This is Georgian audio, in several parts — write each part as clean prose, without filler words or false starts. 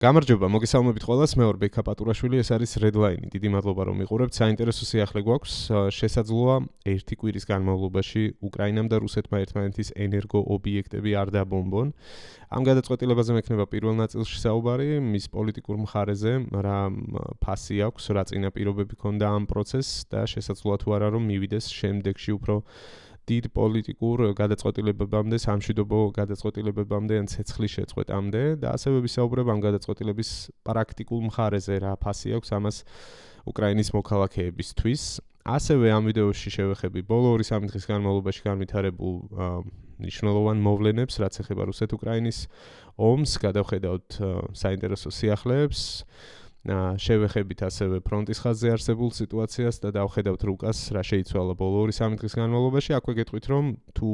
გამარჯობა, მოგესალმებით ყველას, მე ვარ ბექა პატურაშვილი, ეს არის Redline. დიდი მადლობა რომ მიყურებთ. საინტერესო სიახლე გვაქვს. შესაძლოა ერთი კვირის განმავლობაში უკრაინამ და რუსეთმა ერთმანეთის ენერგოობიექტები არ დაბომბონ. ამ გადაწყვეტილებაზე მექნება პირველ ნაწილში საუბარი, მის პოლიტიკურ მხარეზე, რა ფასი აქვს, რა წინაპირობები ქონდა ამ პროცესს და შესაძლოა თუ არა რომ მივიდეს შემდეგში უფრო დიდ პოლიტიკურ გადაწყვეტილებებამდე, სამშვიდობო გადაწყვეტილებებამდე ან ცეცხლის შეწყვეტამდე და ასევე ვისაუბრებ ამ გადაწყვეტილების პრაქტიკულ მხარეზე, რა ფასი აქვს ამას უკრაინის მოქალაქეებისთვის. ასევე ამ ვიდეოში შევეხები ბოლო 2-3 დღის განმავლობაში განვითარებულ მნიშვნელოვან მოვლენებს, რაც ეხება რუსეთ-უკრაინის ომს, გადავხედავთ საინტერესო სიახლეებს. შევეხებით ასევე ფრონტის ხაზზე არსებულ სიტუაციას და დავხედავთ რუკას, რა შეიცვალა ბოლო 2-3 დღის განმავლობაში. აქვე გეტყვით, რომ თუ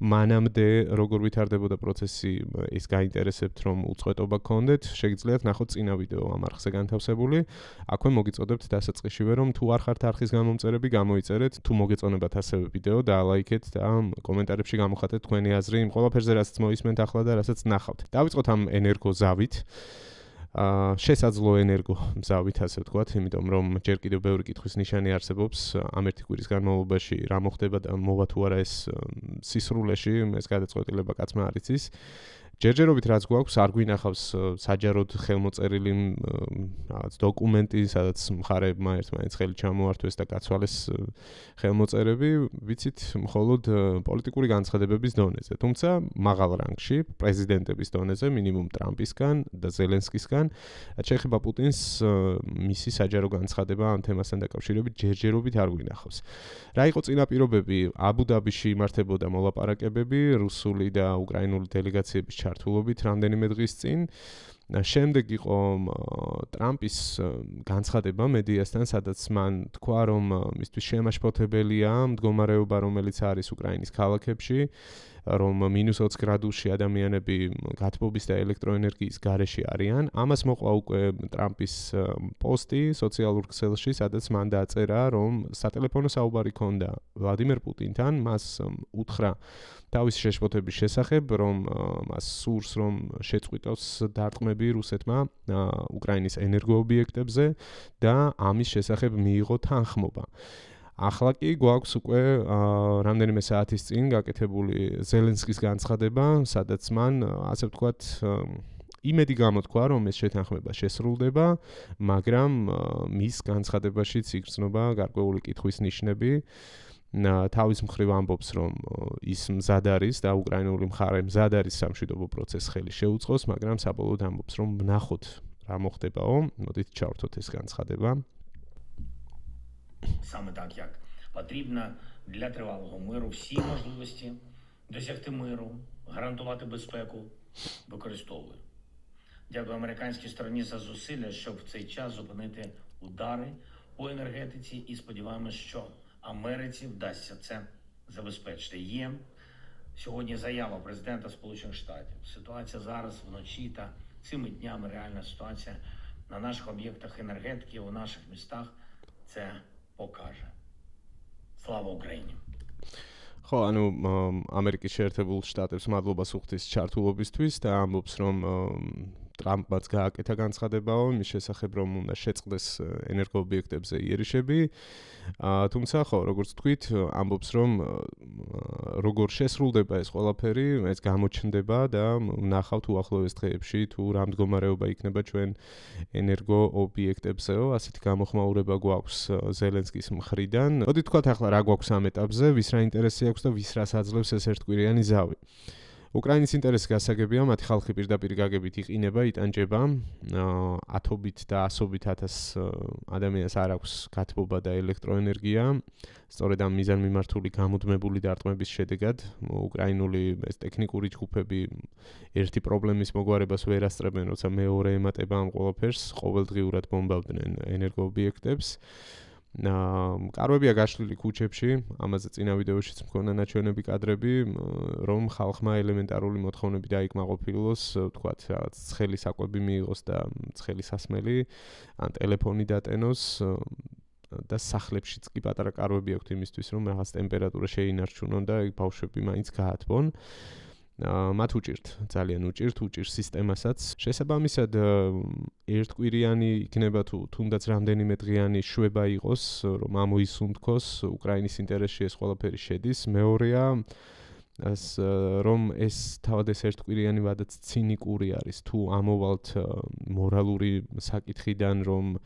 მანამდე როგორ ვითარდებოდა პროცესი, ის გაინტერესებთ, რომ უწყვეტობა გქონდეთ, შეგიძლიათ ნახოთ წინა ვიდეო ამ არხზე განთავსებული. აქვე მოგიწოდებთ დასაწყისშივე, რომ თუ არ ხართ არხის გამომწერები, გამოიწერეთ, თუ მოგეწონებათ ასევე ვიდეო, დაალაიქეთ და კომენტარებში გამოხატეთ თქვენი აზრი იმ ყველაფერზე, რასაც მოისმენთ ახლა და რასაც ნახავთ. დავიწყოთ ამ ენერგოზავით. შესაძლო ენერგო მზავით, ასე ვთქვათ, იმიტომ რომ ჯერ კიდევ ბევრი კითხვის ნიშანი არსებობს ამ ერთი კვირის განმავლობაში, რა მოხდება და მოვა თუ არა ეს სისრულეში, ეს გადაწყვეტილება კაცმა არ იცის. ჯერჯერობით რაც გვაქვს, არ გვინახავს საჯაროდ ხელმოწერილი რაღაც დოკუმენტი, სადაც მხარეებმა ერთმანეთს ხელი ჩამოართვეს და გაცვალეს ხელმოწერები, ვიცით, მხოლოდ პოლიტიკური განცხადებების დონეზე. თუმცა მაღალ რანგში, პრეზიდენტების დონეზე, მინიმუმ ტრამპისგან და ზელენსკისგან, შეეხება პუტინს მისი საჯარო განცხადება ამ თემასთან დაკავშირებით ჯერჯერობით არ გვინახავს. რა იყო წინაპირობები? აბუ-დაბიში იმართებოდა მოლაპარაკებები რუსული და უკრაინული დელეგაციების ჩართულობით რამდენიმე დღის წინ. შემდეგ იყო ტრამპის განცხადება მედიასთან, სადაც მან თქვა, რომ მისთვის შემაშფოთებელია მდგომარეობა, რომელიც არის უკრაინის ქალაქებში, რომ -20 გრადუსში ადამიანები გათბობის და ელექტროენერგიის გარეშე არიან. ამას მოყვა უკვე ტრამპის პოსტი სოციალურ ქსელში, სადაც მან დაწერა, რომ სატელეფონო საუბარი ჰქონდა ვლადიმერ პუტინთან, მას უთხრა თავისი შეშფოთების შესახებ, რომ მას სურს, რომ შეწყვიტოს დარტყმები რუსეთმა უკრაინის ენერგოობიექტებზე და ამის შესახებ მიიღო თანხმობა. ახლა კი გვაქვს უკვე რამდენიმე საათის წინ გაკეთებული ზელენსკის განცხადება, სადაც მან, ასე ვთქვათ, იმედი გამოთქვა, რომ ეს შეთანხმება შესრულდება, მაგრამ მის განცხადებაშიც იგრძნობა გარკვეული კითხვის ნიშნები. თავის მხრივ ამბობს, რომ ის მზად არის და უკრაინული მხარე მზად არის სამშვიდობო პროცესს ხელი შეუწყოს, მაგრამ საბოლოოდ ამბობს, რომ ვნახოთ რა მოხდებაო. მოდით ჩავართოთ ეს განცხადება. Саме так, як потрібно для тривалого миру всі можливості досягти миру, гарантувати безпеку, використовуємо. Дякую американській стороні за зусилля, щоб в цей час зупинити удари по енергетиці і сподіваємось, що Америці вдасться це забезпечити. Є сьогодні заява президента Сполучених Штатів. Ситуація зараз вночі та цими днями реальна ситуація на наших об'єктах енергетики, у наших містах це покаже. Слава Україні! ხო, ანუ ამერიკის შეერთებულ შტატებს მადლობას უხდის ჩართულობისთვის და ამბობს, რომ ტრამპმაც გააკეთა განცხადებაო იმის შესახებ, რომ უნდა შეწყდეს ენერგოობიექტებზე იერიშები. თუმცა ხო, როგორც თქვით, ამბობს, რომ როგორ შესრულდება ეს ყველაფერი, ეს გამოჩნდება და ვნახავთ უახლოეს დღეებში თუ რა მდგომარეობა იქნება ჩვენ ენერგოობიექტებზეო. ასეთი გამოხმაურება გვაქვს ზელენსკის მხრიდან. მოდით ვთქვათ ახლა რა გვაქვს ამ ეტაპზე, ვის რა ინტერესი აქვს და ვის რას აძლევს ეს ერთკვირიანი ზავი. უკრაინის ინტერესი გასაგებია, მათი ხალხი პირდაპირ გაგებით იყინება, იტანჯება, ათობით და ასობით ათას ადამიანს არ აქვს გათბობა და ელექტროენერგია. სწორედ ამ მიზანმიმართული გამუდმებული დარტყმების შედეგად უკრაინული ეს ტექნიკური ჯგუფები ერთი პრობლემის მოგვარებას ვერ ასწრებენ, როცა მეორე ემატება ამ ყველაფერს, ყოველდღიურად ბომბავდნენ ენერგოობიექტებს. კარვებია გაშლილი ქუჩებში, ამაზე წინა ვიდეოშიც მქონდა ნაჩვენები კადრები, რომ ხალხმა ელემენტარული მოთხოვნები დაიკმაყოფილოს, ვთქვათ, რაღაც ცხელი საკვები მიიღოს და ცხელი სასმელი, ან ტელეფონი დატენოს და სახლებშიც კი პატარა კარვები აქვთ იმისთვის, რომ რაღაც ტემპერატურა შეინარჩუნონ და ბავშვები მაინც გაათბონ. მათ ძალიან უჭირს სისტემასაც. შესაბამისად, ერთკვირიანი იქნება თუ თუნდაც რამდენიმე დღიანი შვება იყოს, რომ ამოისუნთქოს უკრაინის ინტერესში ეს ყველაფერი შედის. მეორეა რომ ეს თავად ეს ერთკვირიანი ვადაც ცინიკური არის, თუ ამოვალთ მორალური საკითხიდან, რომ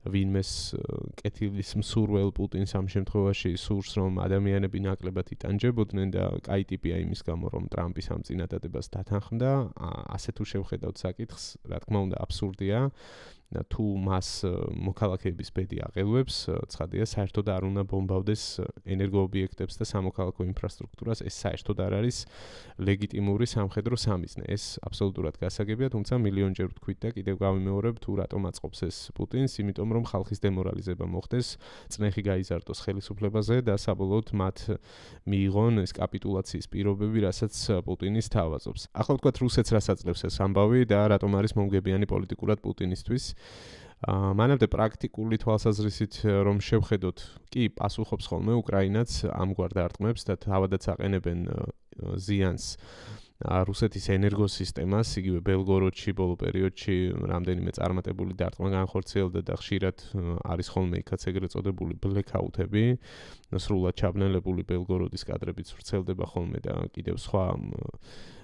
ვინმეს კეთილის მსურველ პუტინს ამ შემთხვევაში სურს, რომ ადამიანები ნაკლებად იტანჯებოდნენ და კაი ტიპია იმის გამო, რომ ტრამპის ამ წინადადებას დათანხმდა. ასე თუ შევხედავთ საკითხს, რა თქმა უნდა, აბსურდია. თუ მას მოქალაქეების ბედი აღელვებს, ცხადია, საერთოდ არ უნდა ბომბავდეს ენერგოობიექტებს და სამოქალაქო ინფრასტრუქტურას, ეს საერთოდ არ არის ლეგიტიმური სამხედრო სამიზნე. ეს აბსოლუტურად გასაგებია, თუმცა მილიონჯერ ვთქვით და კიდევ გავიმეორებ, თუ რატომ აწყობს ეს პუტინს, იმიტომ რომ ხალხის დემორალიზება მოხდეს, წნეხი გაიზარდოს ხელისუფლებაზე და საბოლოოდ მათ მიიღონ ეს კაპიტულაციის პირობები, რასაც პუტინის თავაზობს. ახლა ვთქვათ, რუსეთს რას აძლევს ეს ამბავი და რატომ არის მომგებიანი პოლიტიკურად პუტინისთვის. მანამდე პრაქტიკული თვალსაზრისით რომ შევხედოთ, კი პასუხობს ხოლმე უკრაინაც ამგვარ დარტყმებს და თავადაც აყენებენ ზიანს რუსეთის ენერგოსისტემას, იგივე ბელგოროდში ბოლო პერიოდში რამდენიმე წარმატებული დარტყმა განხორციელდა და ხშირად არის ხოლმე იქაც ეგრეთ წოდებული ბლეკაუთები, სრულად ჩაბნელებული ბელგოროდის კადრებიც ვრცელდება ხოლმე და კიდევ სხვა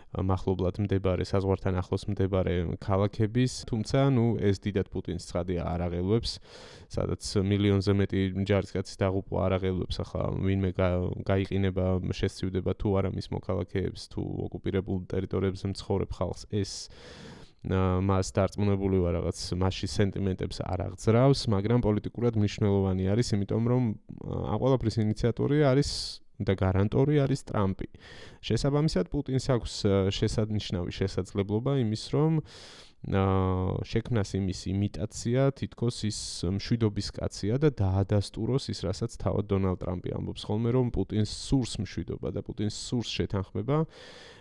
მახლობლად მდებარე, საზღვართან ახლოს მდებარე ქალაქების, თუმცა, ეს დიდად პუტინს ცხადია არ აღელვებს, სადაც მილიონზე მეტი ჯარისკაცის დაღუპვა არ აღელვებს, ახლა ვინმე გაიყინება, შესწივდება თუ არა მის მოქალაქეებს, თუ ოკუპირებულ ტერიტორიებზე მცხოვრებ ხალხს, ეს მას დარწმუნებული ვარ რაღაც მასში სენტიმენტებს არ აღძრავს, მაგრამ პოლიტიკურად მნიშვნელოვანი არის, იმიტომ რომ ამ ყველაფრის ინიციატორი არის და გარანტორი არის ტრამპი. შესაბამისად, პუტინს აქვს შესანიშნავი შესაძლებლობა იმის, რომ შექმნას იმის იმიტაცია, თითქოს ის მშვიდობის კაცია და დაადასტუროს ის, რასაც თავად დონალდ ტრამპი ამბობს ხოლმე, რომ პუტინს სურს მშვიდობა და პუტინს სურს შეთანხმება.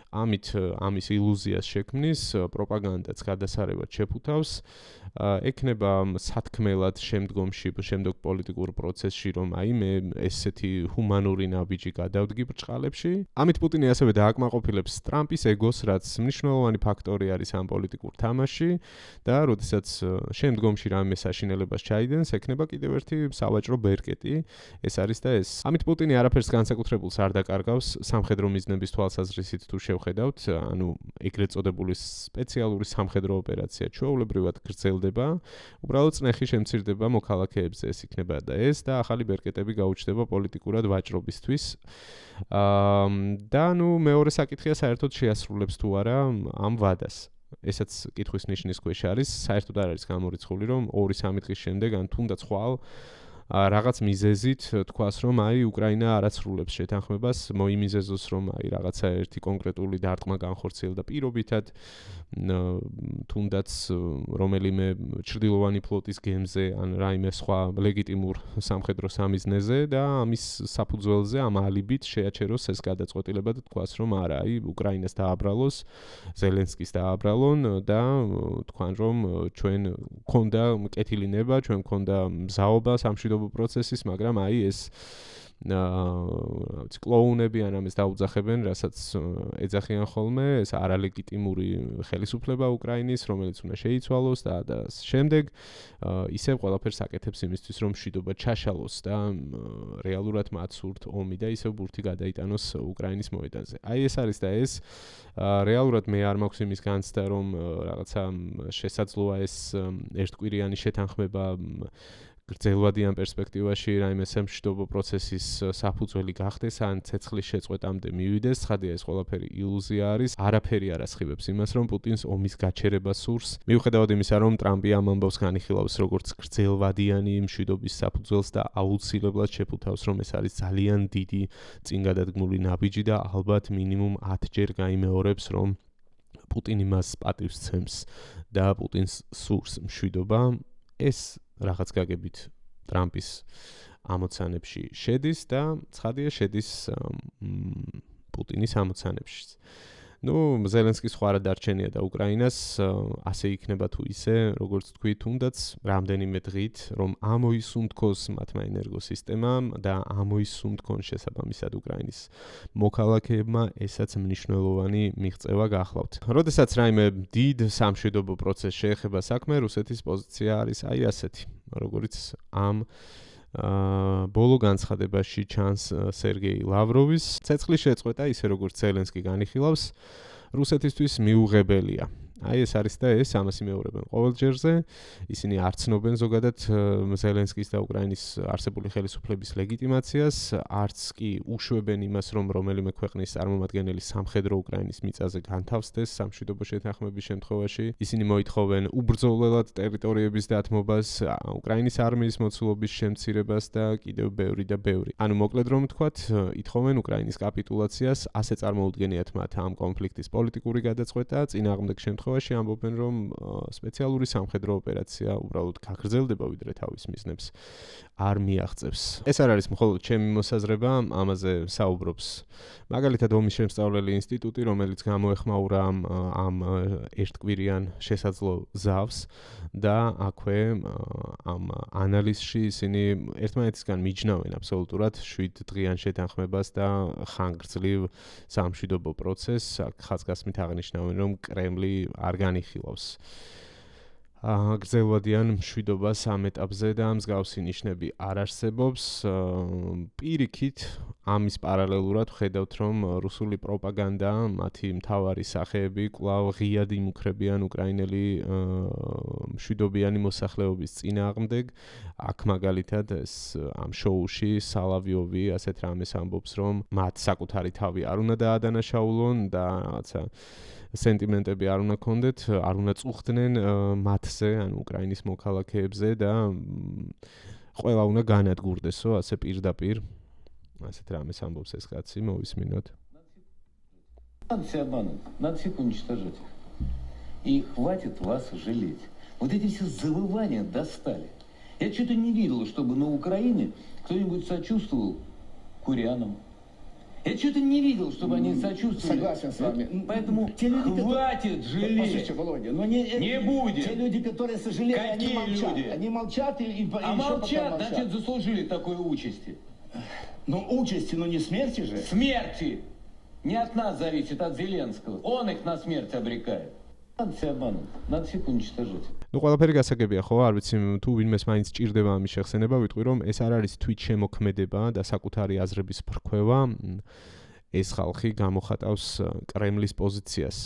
ამის ილუზიას შექმნის, პროპაგანდაც გადასარევად შეფუთავს, ექნება სათქმელად შემდგომ პოლიტიკურ პროცესში, რომ მე ესეთი ჰუმანური ნაბიჯი გადავდგი ბრჭყალებში. ამით პუტინი ასევე დააკმაყოფილებს ტრამპის ეგოს, რაც მნიშვნელოვანი ფაქტორი არის ამ პოლიტიკურ თამაშში და როდესაც შემდგომში რამე საშინელებას ჩაიდენს, ექნება კიდევ ერთი სავაჭრო ბერკეტი, ეს არის და ეს. ამით პუტინი არაფერს განსაკუთრებულს არ დაკარგავს სამხედრო მიზნების თვალსაზრისით თუ შევხედავთ, ეგრეთ წოდებული სპეციალური სამხედრო ოპერაცია ჩვეულებრივად გრძელდება, უბრალოდ წნეხი შემცირდება მოქალაქეებზე, ეს იქნება და ეს და ახალი ბერკეტები გაუჩნდება პოლიტიკურად ვაჭრობისთვის. და მეორე საკითხია საერთოდ შეასრულებს თუ არა ამ ვადას. ესაც კითხვის ნიშნის ქვეშ არის, საერთოდ არ არის გამორიცხული, რომ 2-3 დღის შემდეგ ან თუნდაც ხვალ რაღაც მიზეზით თქვას, რომ უკრაინა არ აცრულებს შეთანხმებას, მოიმიზეზოს, რომ რაღაცა ერთი კონკრეტული დარტყმა განხორციელდა პირობითად, თუნდაც რომელიმე ჩრდილოვანი ფლოტის გემზე ან რაიმე სხვა ლეგიტიმურ სამხედრო სამიზნეზე და ამის საფუძველზე ამ ალიბით შეაჩეროს ეს გადაწყვეტილება და თქვას, რომ არა, უკრაინას დააბრალოს, ზელენსკის დააბრალონ და თქვან, რომ ჩვენ გქონდა კეთილი ნება, ჩვენ გქონდა მზაობა სამშვიდობო პროცესის, მაგრამ ეს კლოუნები ან ამას დაუძახებენ, რასაც ეძახიან ხოლმე, ეს არალეგიტიმური ხელისუფლება უკრაინის, რომელიც უნდა შეიცვალოს და შემდეგ ისევ ყველაფერს აკეთებს იმისთვის, რომ მშვიდობა ჩაშალოს და რეალურად მათ სურთ ომი და ისევ ბურთი გადაიტანოს უკრაინის მოედანზე. ეს არის და ეს რეალურად მე არ მაქვს იმის განცდა, რომ რაღაცა შესაძლოა ეს ერთკვირიანი შეთანხმება გრძელვადიან პერსპექტივაში რაიმე სამშვიდობო პროცესის საფუძველი გახდეს ან ცეცხლის შეწყვეტამდე მივიდეს, ცხადია ეს ყველაფერი ილუზია არის, არაფერი არ ასხივებს იმას, რომ პუტინს ომის გაჩერება სურს. მიუხედავად იმისა, რომ ტრამპი ამ ამბავს განიხილავს როგორც გრძელვადიანი მშვიდობის საფუძველს და აუცილებლად შეფუთავს, რომ ეს არის ძალიან დიდი წინგადადგმული ნაბიჯი და ალბათ მინიმუმ 10 ჯერ გაიმეორებს, რომ პუტინი მას პატივს ცემს და პუტინს სურს მშვიდობა. ეს რაღაც გაგებით ტრამპის ამოცანებში შედის და ცხადია შედის პუტინის ამოცანებშიც. ზელენსკის სხვა რა დარჩენია და უკრაინას ასე იქნება თუ ისე, როგორც თქვი, თუნდაც რამდენიმე დღით, რომ ამოისუნთქოს მათმა ენერგოსისტემამ და ამოისუნთქონ შესაბამისად უკრაინის მოქალაქეებმა, ესაც მნიშვნელოვანი მიღწევა გახლავთ. როდესაც რაიმე დიდ სამშვიდობო პროცესს შეეხება საქმე, რუსეთის პოზიცია არის აი ასეთი, როგორც ამ ბოლო განცხადებაში ჩანს სერგეი ლავროვის ცეცხლის შეწყვეტა, ისე როგორც ზელენსკი განიხილავს, რუსეთისთვის მიუღებელია. აი ეს არის და ეს ამას იმეორებენ ყოველ ჯერზე. ისინი არ ცნობენ ზოგადად ზელენსკის და უკრაინის არსებული ხელისუფლების ლეგიტიმაციას, არც კი უშვებენ იმას, რომ რომელიმე ქვეყნის წარმომადგენელი სამხედრო უკრაინის მიწაზე განთავსდეს სამშვიდობო შეთანხმების შემთხვევაში. ისინი მოითხოვენ უბრძოლველად ტერიტორიების დათმობას, უკრაინის არმიის მოცულობის შემცირებას და კიდევ ბევრი და ბევრი. ანუ მოკლედ რომ ვთქვათ, ითხოვენ უკრაინის კაპიტულაციას, ასე წარმოუდგენიათ მათ ამ კონფლიქტის პოლიტიკური გადაწყვეტა, წინააღმდეგ შემთხვევაში ამბობენ, რომ სპეციალური სამხედრო ოპერაცია უბრალოდ გაგრძელდება, ვიდრე თავის მიზნებს არ მიაღწევს. ეს არ არის მხოლოდ ჩემი მოსაზრება, ამაზე საუბრობს მაგალითად ომის შემსწავლელი ინსტიტუტი, რომელიც გამოეხმაურა ამ ერთკვირიან შესაძლო ზავს და აქვე ამ ანალიზში ისინი ერთმანეთისგან მიჯნავენ აბსოლუტურად 7 დღიან შეთანხმებას და ხანგრძლივ სამშვიდობო პროცესს. ხაზგასმით აღნიშნავენ, რომ კრემლი არ განიხილავს გრძელვადიან მშვიდობას ამ ეტაპზე და მსგავსი ნიშნები არ არსებობს. პირიქით, ამის პარალელურად ვხედავთ, რომ რუსული პროპაგანდა, მათი მთავარი სახეები კვლავ ღიად იმუქრებიან უკრაინელი მშვიდობიანი მოსახლეობის წინააღმდეგ. აქ მაგალითად ეს ამ შოუში სალავიოვი ასეთ რამეს ამბობს, რომ მათ საკუთარი თავი არ უნდა დაადანაშაულონ და რაღაცა სენტიმენტები არ უნდა ქონდეთ, არ უნდა წუხდნენ მათზე, ანუ უკრაინის მოქალაქეებზე და ყველა უნდა განადგურდესო, ასე პირდაპირ. ასეთ რამეს ამბობს ეს კაცი, მოვისმინოთ. Надо себя обмануть, надо всех уничтожить. И хватит вас жалеть. Вот эти все завывания достали. Я что-то не видел, чтобы на Украине кто-нибудь сочувствовал курянам. Я что-то не видел, чтобы они сочувствовали. Согласен с вами. Поэтому те люди, хватит жалеть. Послушайте, Володя, но не будет. Те люди, которые сожалеют, Какие они молчат. люди? Они молчат и А еще молчат, пока значит, заслужили такой участи. Ну, участи, но не смерти же. Смерти! Не от нас зависит, от Зеленского. Он их на смерть обрекает. Надо себя обмануть, надо всех уничтожить. ყველაფერი გასაგებია, ხო? არ ვიცი, თუ ვინმეს მაინც ჭირდება ამის შეხსენება, ვიტყვი რომ ეს არ არის თვით შემოქმედება და საკუთარი აზრების ფრქვევა. ეს ხალხი გამოხატავს კრემლის პოზიციას.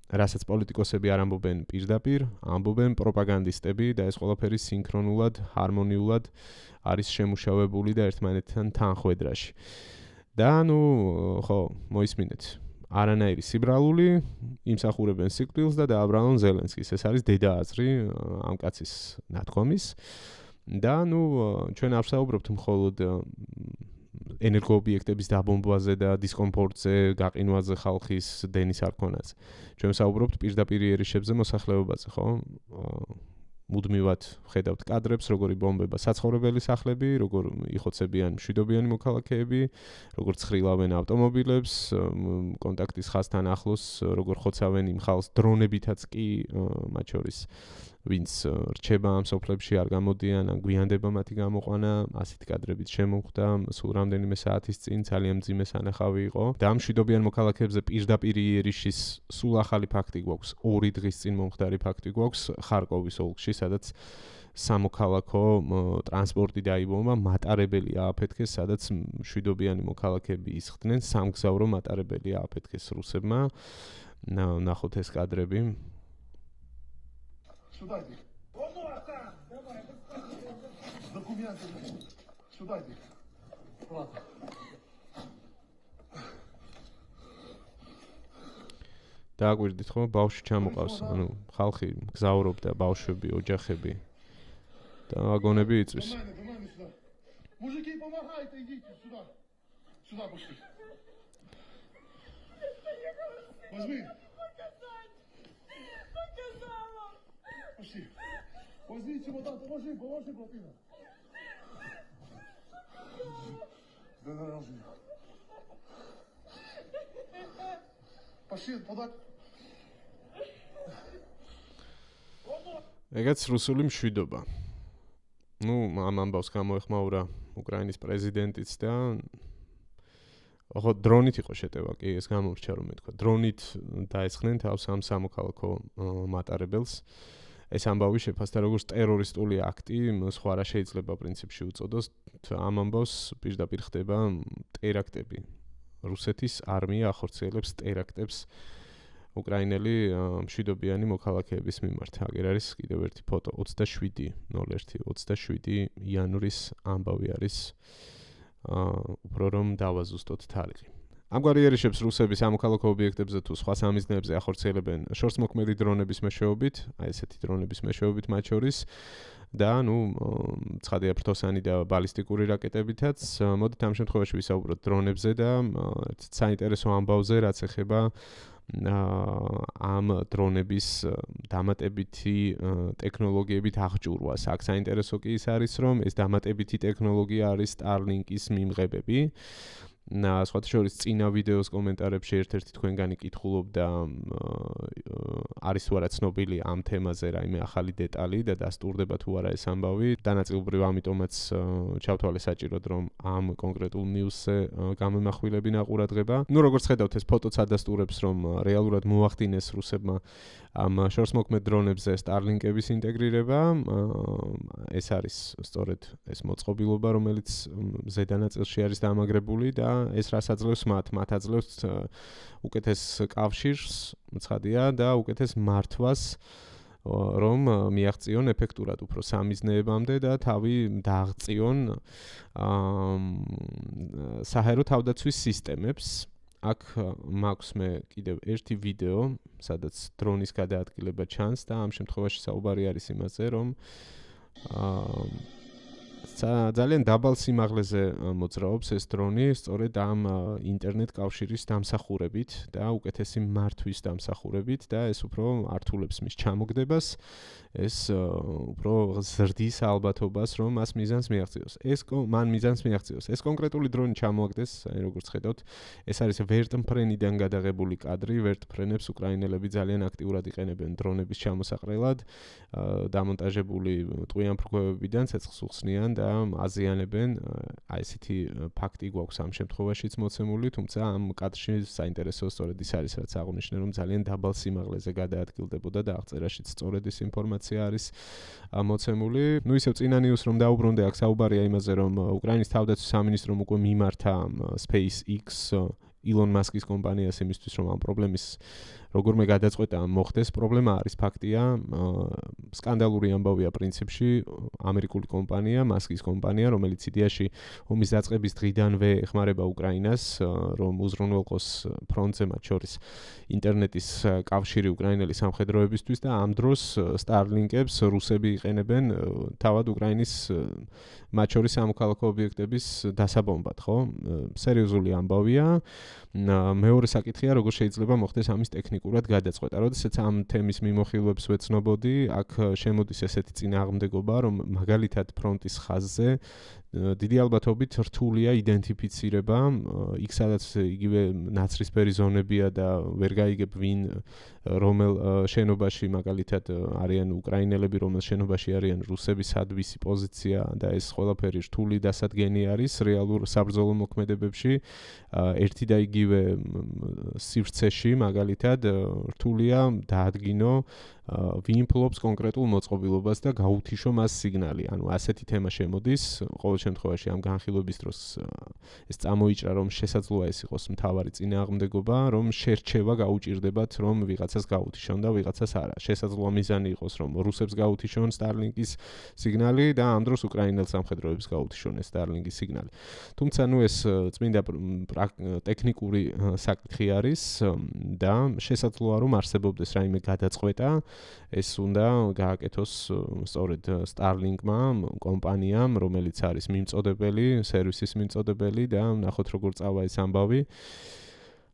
რასაც პოლიტიკოსები არ ამბობენ პირდაპირ, ამბობენ პროპაგანდისტები და ეს ყველაფერი სინქრონულად, ჰარმონიულად არის შემუშავებული და ერთმანეთთან თანხვედრაში. და ხო, მოისმინეთ. არანაირი სიბრალული, იმსახურებენ სიკვდილს და დააბრალონ ზელენსკის. ეს არის დედააზრი ამ კაცის ნათქვამის. და ჩვენ არ ვსაუბრობთ მხოლოდ ენერგოობიექტების დაბომბვაზე და დისკომფორტზე, გაყინვაზე ხალხის დენის არქონაზე. ჩვენ ვსაუბრობთ პირდაპირ იერიშებზე მოსახლეობაზე, ხო? მუდმივად ვხედავთ კადრებს, როგორ იბომბება საცხოვრებელი სახლები, როგორ იხოცებიან მშვიდობიანი მოქალაქეები, როგორ ცხრილავენ ავტომობილებს, კონტაქტის ხაზთან ახლოს, როგორ ხოცავენ იმ ხალხს დრონებითაც კი, მათ შორის ვინც რჩება ამ სოფლებში არ გამოდიან, ან გვიანდება მათი გამოყვანა, ასეთი კადრებით შემოვხვდა, სულ რამდენიმე საათის წინ ძალიან მძიმე სანახავი იყო. და ამ მშვიდობიან მოქალაქეებზე პირდაპირ იერიშის სულ ახალი ფაქტი გვაქვს, 2 დღის წინ მომხდარი ფაქტი გვაქვს ხარკოვის ოლქში, სადაც სამოქალაქო ტრანსპორტი დაიბომბა, მატარებელი ააფეთქეს, სადაც მშვიდობიანი მოქალაქეები ისხდნენ, სამგზავრო მატარებელი ააფეთქეს რუსებმა. ნახოთ ეს კადრები. Сюда иди. Документы. Сюда иди. Ладно. დააგვირდით ხო, ბავშვი ჩამოყავს, ანუ ხალხი გზავრობდა, ბავშვები, ოჯახები და ვაგონები იწვის. Мужики, помогайте, идите сюда. Сюда пошли. Возьми. Пошли. Возьми чемодан, поможи, братина. День рождения. Пошли, подак. ეგაც რუსული მშვიდობა. ამ ამბავს გამოეხმაურა უკრაინის პრეზიდენტიც და დრონით იყო შეტევა, კი ეს გამორჩა რომ მეთქვა. დრონით დაესხნენ თავს ამ სამოქალაქო მატარებელს. ეს ამბავი შეფასდა როგორც ტერორისტული აქტი, სხვა რა შეიძლება პრინციპში უწოდოს. ამ ამბავს პირდაპირ ხდება ტერაქტები. რუსეთის არმია ახორციელებს ტერაქტებს უკრაინელი მშვიდობიანი მოქალაქეების მიმართ. აგერ არის კიდევ ერთი ფოტო 27 იანვრის ამბავი არის უფრო რომ დავაზუსტოთ თარიღი. ამგვარი იერიშებს რუსები სამოქალაქო ობიექტებზე თუ სხვა სამიზნეებზე ახორციელებენ შორსმოქმედი დრონების მეშვეობით, აი ესეთი დრონების მეშვეობით მათ შორის და ცხადია ფრთოსანი და ბალისტიკური რაკეტებითაც. მოდით ამ შემთხვევაში ვისაუბროთ დრონებზე და საინტერესო ამბავზე, რაც ეხება ამ დრონების დამატებითი ტექნოლოგიებით აღჭურვას. აქ საინტერესო კი ის არის, რომ ეს დამატებითი ტექნოლოგია არის Starlink-ის მიმღებები. სხვათა შორის წინა ვიდეოს კომენტარებში ერთ-ერთი თქვენგანი კითხულობდა არის თუ არა ცნობილი ამ თემაზე რაიმე ახალი დეტალი და დასტურდება თუ არა ეს ამბავი. დანაწილობრივ ამიტომაც ჩავთვალე საჭიროდ რომ ამ კონკრეტულ ნიუსზე გამემახვილებინა ყურადღება. როგორც ხედავთ ეს ფოტოც ადასტურებს რომ რეალურად მოახდინეს რუსებმა ამ შორსმოქმედ დრონებზე Starlink-ების ინტეგრირება. ეს არის სწორედ ეს მოწყობილობა, რომელიც ზედა ნაწილში არის დამაგრებული და ეს რას აძლევს მათ აძლევს უკეთეს კავშირს, ცხადია და უკეთეს მართვას, რომ მიაღწიონ ეფექტურად უფრო სამიზნეებამდე და თავი დააღწიონ საჰაერო თავდაცვის სისტემებს. აქ მაქვს მე კიდევ ერთი ვიდეო, სადაც დრონის გადაადგილება ჩანს და ამ შემთხვევაში საუბარი არის იმაზე, რომ ძალიან დაბალ სიმაღლეზე მოძრაობს ეს დრონი, სწორედ ამ ინტერნეტ კავშირის დამსახურებით და უკეთესი მართვის დამსახურებით და ეს უფრო ართულებს მის ჩამოგდებას, ეს უფრო ზრდის ალბათობას, რომ მას მიზანს მიაღწიოს. მან მიზანს მიაღწიოს. ეს კონკრეტული დრონი ჩამოაგდეს, როგორც ხედავთ, ეს არის ვერტმფრენიდან გადაღებული კადრი, ვერტმფრენებს უკრაინელები ძალიან აქტიურად იყენებენ დრონების ჩამოსაყრელად, დამონტაჟებული ტყვიან ფრქვევებიდან ცეცხლს უხსნიან და აზიანებენ. აი ესეთი ფაქტი გვაქვს ამ შემთხვევაშიც მოცემული, თუმცა ამ კადრში საინტერესო სწორედ ის არის, რაც აღნიშნე, რომ ძალიან დაბალ სიმაღლეზე გადაადგილდებოდა და აღწერაშიც სწორედ ეს ინფორმაცია არის მოცემული. ისევ წინა ნიუს რომ დაუბრუნდე, აქ საუბარია იმაზე, რომ უკრაინის თავდაცვის სამინისტრომ უკვე მიმართა SpaceX ილონ მასკის კომპანიას იმისთვის, რომ ამ პრობლემის როგორმე გადაწყვეტა მოხდეს. პრობლემა არის ფაქტია, სკანდალური ამბავია პრინციპში, ამერიკული კომპანია, მასკის კომპანია, რომელიც იდეაში ომის დაწყების დღიდანვე ეხმარება უკრაინას, რომ უზრუნველყოს ფრონტზე მათ შორის ინტერნეტის კავშირი უკრაინელი სამხედროებისთვის და ამ დროს Starlink-ებს რუსები იყენებენ თავად უკრაინის მათ შორის სამოქალაქო ობიექტების დასაბომბად, ხო? სერიოზული ამბავია. მეორე საკითხია, როგორ შეიძლება მოხდეს ამის ტექნიკურად გადაწყვეტა. როდესაც ამ თემის მიმოხილვებს ვეცნობოდი, აქ შემოდის ესეთი წინააღმდეგობა, რომ მაგალითად ფრონტის ხაზზე დიდი ალბათობით რთულია იდენტიფიცირება, იქ სადაც იგივე ნაცრისფერი ზონებია და ვერ გაიგებ ვინ რომელ შენობაში მაგალითად არიან უკრაინელები, რომელ შენობაში არიან რუსები, სად ვისი პოზიცია და ეს ყველაფერი რთული დასადგენი არის რეალურ საბრძოლო მოქმედებებში. ერთი და იგივე სივრცეში მაგალითად რთულია დაადგინო ვინ ფლობს კონკრეტულ მოწყობილობას და გაუთიშო მას სიგნალი. ანუ ასეთი თემა შემოდის, ყოველ შემთხვევაში ამ განხილვების დროს ეს წამოიჭრა, რომ შესაძლოა ეს იყოს მთავარი წინააღმდეგობა, რომ შერჩევა გაუჭირდებათ, რომ ვიღაცას გაუთიშონ და ვიღაცას არა. შესაძლოა მიზანი იყოს, რომ რუსებს გაუთიშონ Starlink-ის სიგნალი და ამ დროს უკრაინელ სამხედროებს გაუთიშონ ეს Starlink-ის სიგნალი. თუმცა ეს წმინდა ტექნიკური საკითხი არის და შესაძლოა, რომ არსებობდეს რაიმე გადაწყვეტა, ეს უნდა გააკეთოს სწორედ Starlink-მა, კომპანიამ, რომელიც არის მიმწოდებელი, სერვისის მიმწოდებელი და ნახოთ როგორ წავა ეს ამბავი.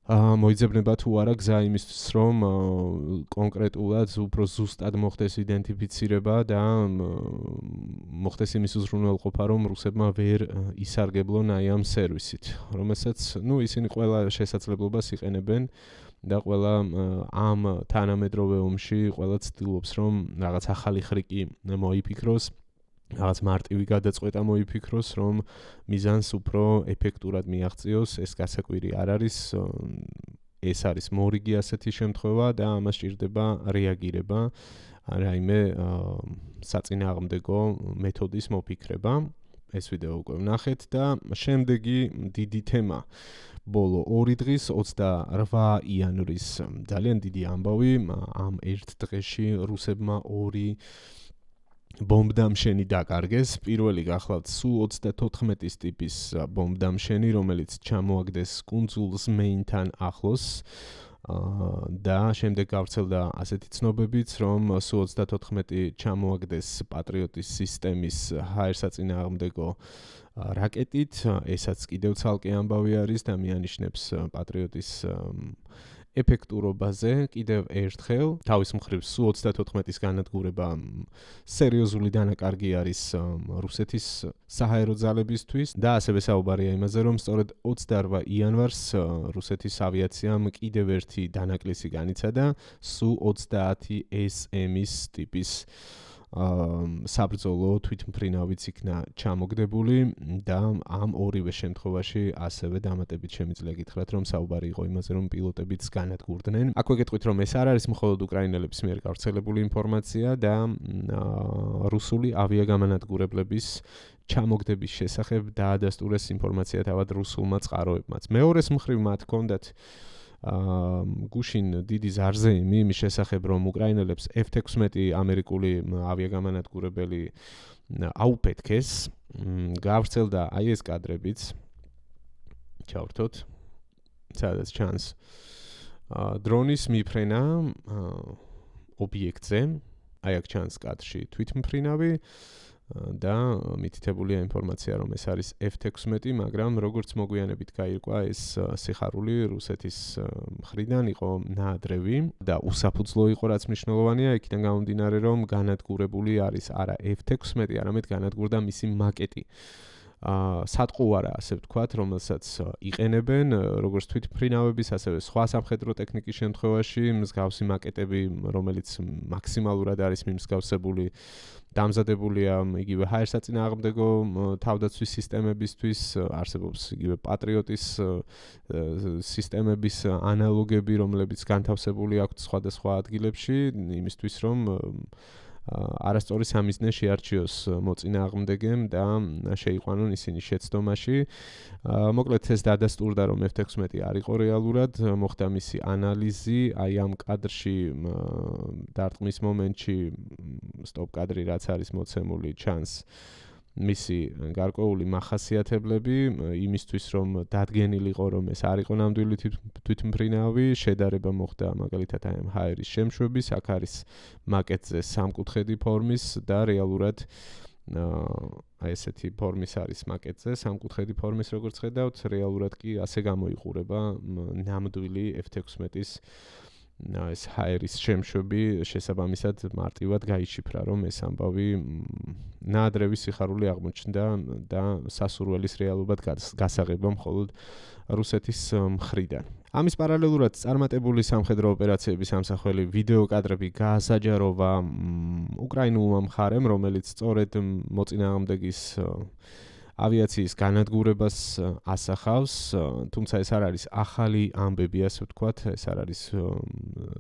მოიძებნება თუ არა გზა იმისთვის, რომ კონკრეტულად უფრო ზუსტად მოხდეს იდენტიფიცირება და მოხდეს იმის უზრუნველყოფა, რომ რუსებმა ვერ ისარგებლონ აი ამ სერვისით, რომელსაც ისინი ყველა შესაძლებლობას იყენებენ და ყველა ამ თანამედროვე ომში ყველა ცდილობს რომ რაღაც ახალი ხრიკი მოიფიქროს, რაღაც მარტივი გადაწყვეტა მოიფიქროს, რომ მიზანს უფრო ეფექტურად მიაღწიოს. ეს გასაკვირი არ არის, ეს არის მორიგი ასეთი შემთხვევა და ამას სჭირდება რეაგირება, რაიმე საწინააღმდეგო მეთოდის მოფიქრება. ეს ვიდეო უკვე ვნახეთ და შემდეგი დიდი თემა. ბოლო 2 დღის 28 იანვრის ძალიან დიდი ამბავი, ამ ერთ დღეში რუსებმა 2 ბომბდამშენი დაკარგეს. პირველი გახლავთ სუ 34 ტიპის ბომბდამშენი, რომელიც ჩამოაგდეს კუნძულ ზმეინთან ახლოს. და შემდეგ გავრცელდა ასეთი ცნობებიც, რომ სუ 34 ჩამოაგდეს პატრიოტის სისტემის ჰაერსაწინააღმდეგო რაკეტით. ესაც კიდევ ცალკე ამბავი არის და მიანიშნებს პატრიოტის ეფექტურობაზე. კიდევ ერთხელ თავის მხრივ სუ 34-ის განადგურება სერიოზული დანაკარგი არის რუსეთის საჰაერო ძალებისთვის და ასევე საუბარია იმაზე, რომ სწორედ 28 იანვარს რუსეთის ავიაციამ კიდევ ერთი დანაკლისი განიცადა სუ 30 SM-ის ტიპის საბრძოლო თვითმფრინავიც იქნა ჩამოგდებული და ამ ორივე შემთხვევაში ასევე დამატებით შემიძლია გითხრათ, რომ საუბარი იყო იმაზე, რომ პილოტებიც განადგურდნენ. აქვე გეტყვით, რომ ეს არ არის მხოლოდ უკრაინელების მიერ გავრცელებული ინფორმაცია და რუსული ავიაგამანადგურებლების ჩამოგდების შესახებ დაადასტურეს ინფორმაცია თავად რუსულმა წყაროებმაც. მეორეს მხრივ მათ ჰქონდათ გუშინ დიდი ზარზეიმი იმის შესახებ, რომ უკრაინელებს F-16 ამერიკული ავიაგამანადგურებელი აუფეთქეს. გავრცელდა აი ეს კადრებიც. ჩავრთოთ. სადაც ჩანს დრონის მიფრენა ობიექტზე. აი აქ ჩანს კადრში თვითმფრინავი და მითითებულია ინფორმაცია, რომ ეს არის F-16, მაგრამ როგორც მოგვიანებით გაირკვა, ეს სიხარული რუსეთის მხრიდან იყო ნაადრევი და უსაფუძვლო იყო, რაც მნიშვნელოვანია, იქიდან გამომდინარე, რომ განადგურებული არის არა F-16, არამედ განადგურდა მისი მაკეტი. სატყუარა, ასე ვთქვათ, რომელსაც იყენებენ როგორც თვითმფრინავების, ასევე სხვა სამხედრო ტექნიკის შემთხვევაში, მსგავსი მაკეტები, რომელიც მაქსიმალურად არის მიმსგავსებული, დამზადებულია იგივე ჰაერსაწინააღმდეგო თავდაცვის სისტემებისთვის, არსებობს იგივე პატრიოტის სისტემების ანალოგები, რომლებიც განთავსებული აქვთ სხვადასხვა ადგილებში, იმისთვის რომ არასწორი სამიზნე შეარჩიოს მოწინააღმდეგემ და შეიყვანონ ისინი შეცდომაში. მოკლედ ეს დადასტურდა, რომ F-16 არ იყო რეალურად, მოხდა მისი ანალიზი, აი ამ კადრში დარტყმის მომენტში სტოპ კადრი რაც არის მოცემული ჩანს მისი გარკვეული მახასიათებლები იმისთვის, რომ დადგენილიყო, რომ ეს არ იყო ნამდვილი თვითმფრინავი, შედარება მოხდა მაგალითად აი ამ ჰაერის შემშვების, აქ არის მაკეტზე სამკუთხედი ფორმის და რეალურად აი ესეთი ფორმის არის მაკეტზე, სამკუთხედი ფორმის როგორც ხედავთ, რეალურად კი ასე გამოიყურება ნამდვილი F-16-ის ეს ჰაერის შემშვები, შესაბამისად მარტივად გაიშიფრა, რომ ეს ამბავი ნაადრევის სიხარული აღმოჩნდა და სასურველის რეალობად გასაღება მხოლოდ რუსეთის მხრიდან. ამის პარალელურად წარმატებული სამხედრო ოპერაციების ამსახველი ვიდეო კადრები გაასაჯაროვა უკრაინულმა მხარემ, რომელიც სწორედ მოწინააღმდეგის ავიაციის განადგურებას ასახავს, თუმცა ეს არ არის ახალი ამბები, ასე ვთქვათ, ეს არ არის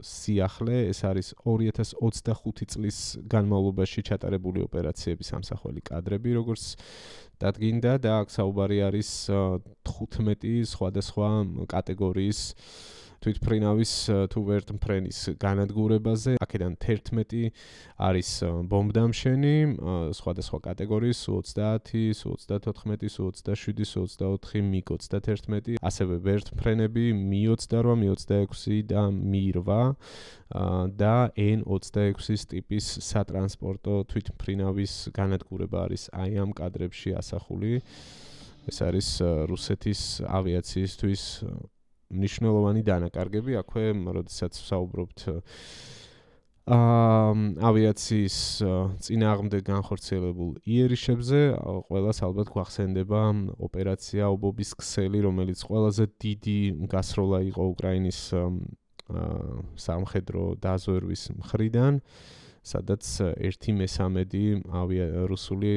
სიახლე, ეს არის 2025 წლის განმავლობაში ჩატარებული ოპერაციების ამსახველი კადრები, როგორც დადგინდა და აქ საუბარი არის 15 სხვადასხვა კატეგორიის თვითმფრინავის თუ ვერტმფრენის განადგურებაზე. აქედან 11 არის ბომბდამშენი, სხვადასხვა კატეგორიის Su-30, Su-34, Su-27, Su-24, MiG-31, ასევე ვერტმფრენები Mi-28, Mi-26 და Mi-8 და N-26 ტიპის სატრანსპორტო თვითმფრინავის განადგურება არის აი ამ კადრებში ასახული. ეს არის რუსეთის ავიაციისთვის მნიშვნელოვანი დანაკარგები. აქვე, როდესაც ვსაუბრობთ ავიაციის წინააღმდეგ განხორციელებულ იერიშებზე, ყველას ალბათ გვახსენდება ოპერაცია ობობის ქსელი, რომელიც ყველაზე დიდი გასროლა იყო უკრაინის სამხედრო დაზვერვის მხრიდან, სადაც 1/13 რუსული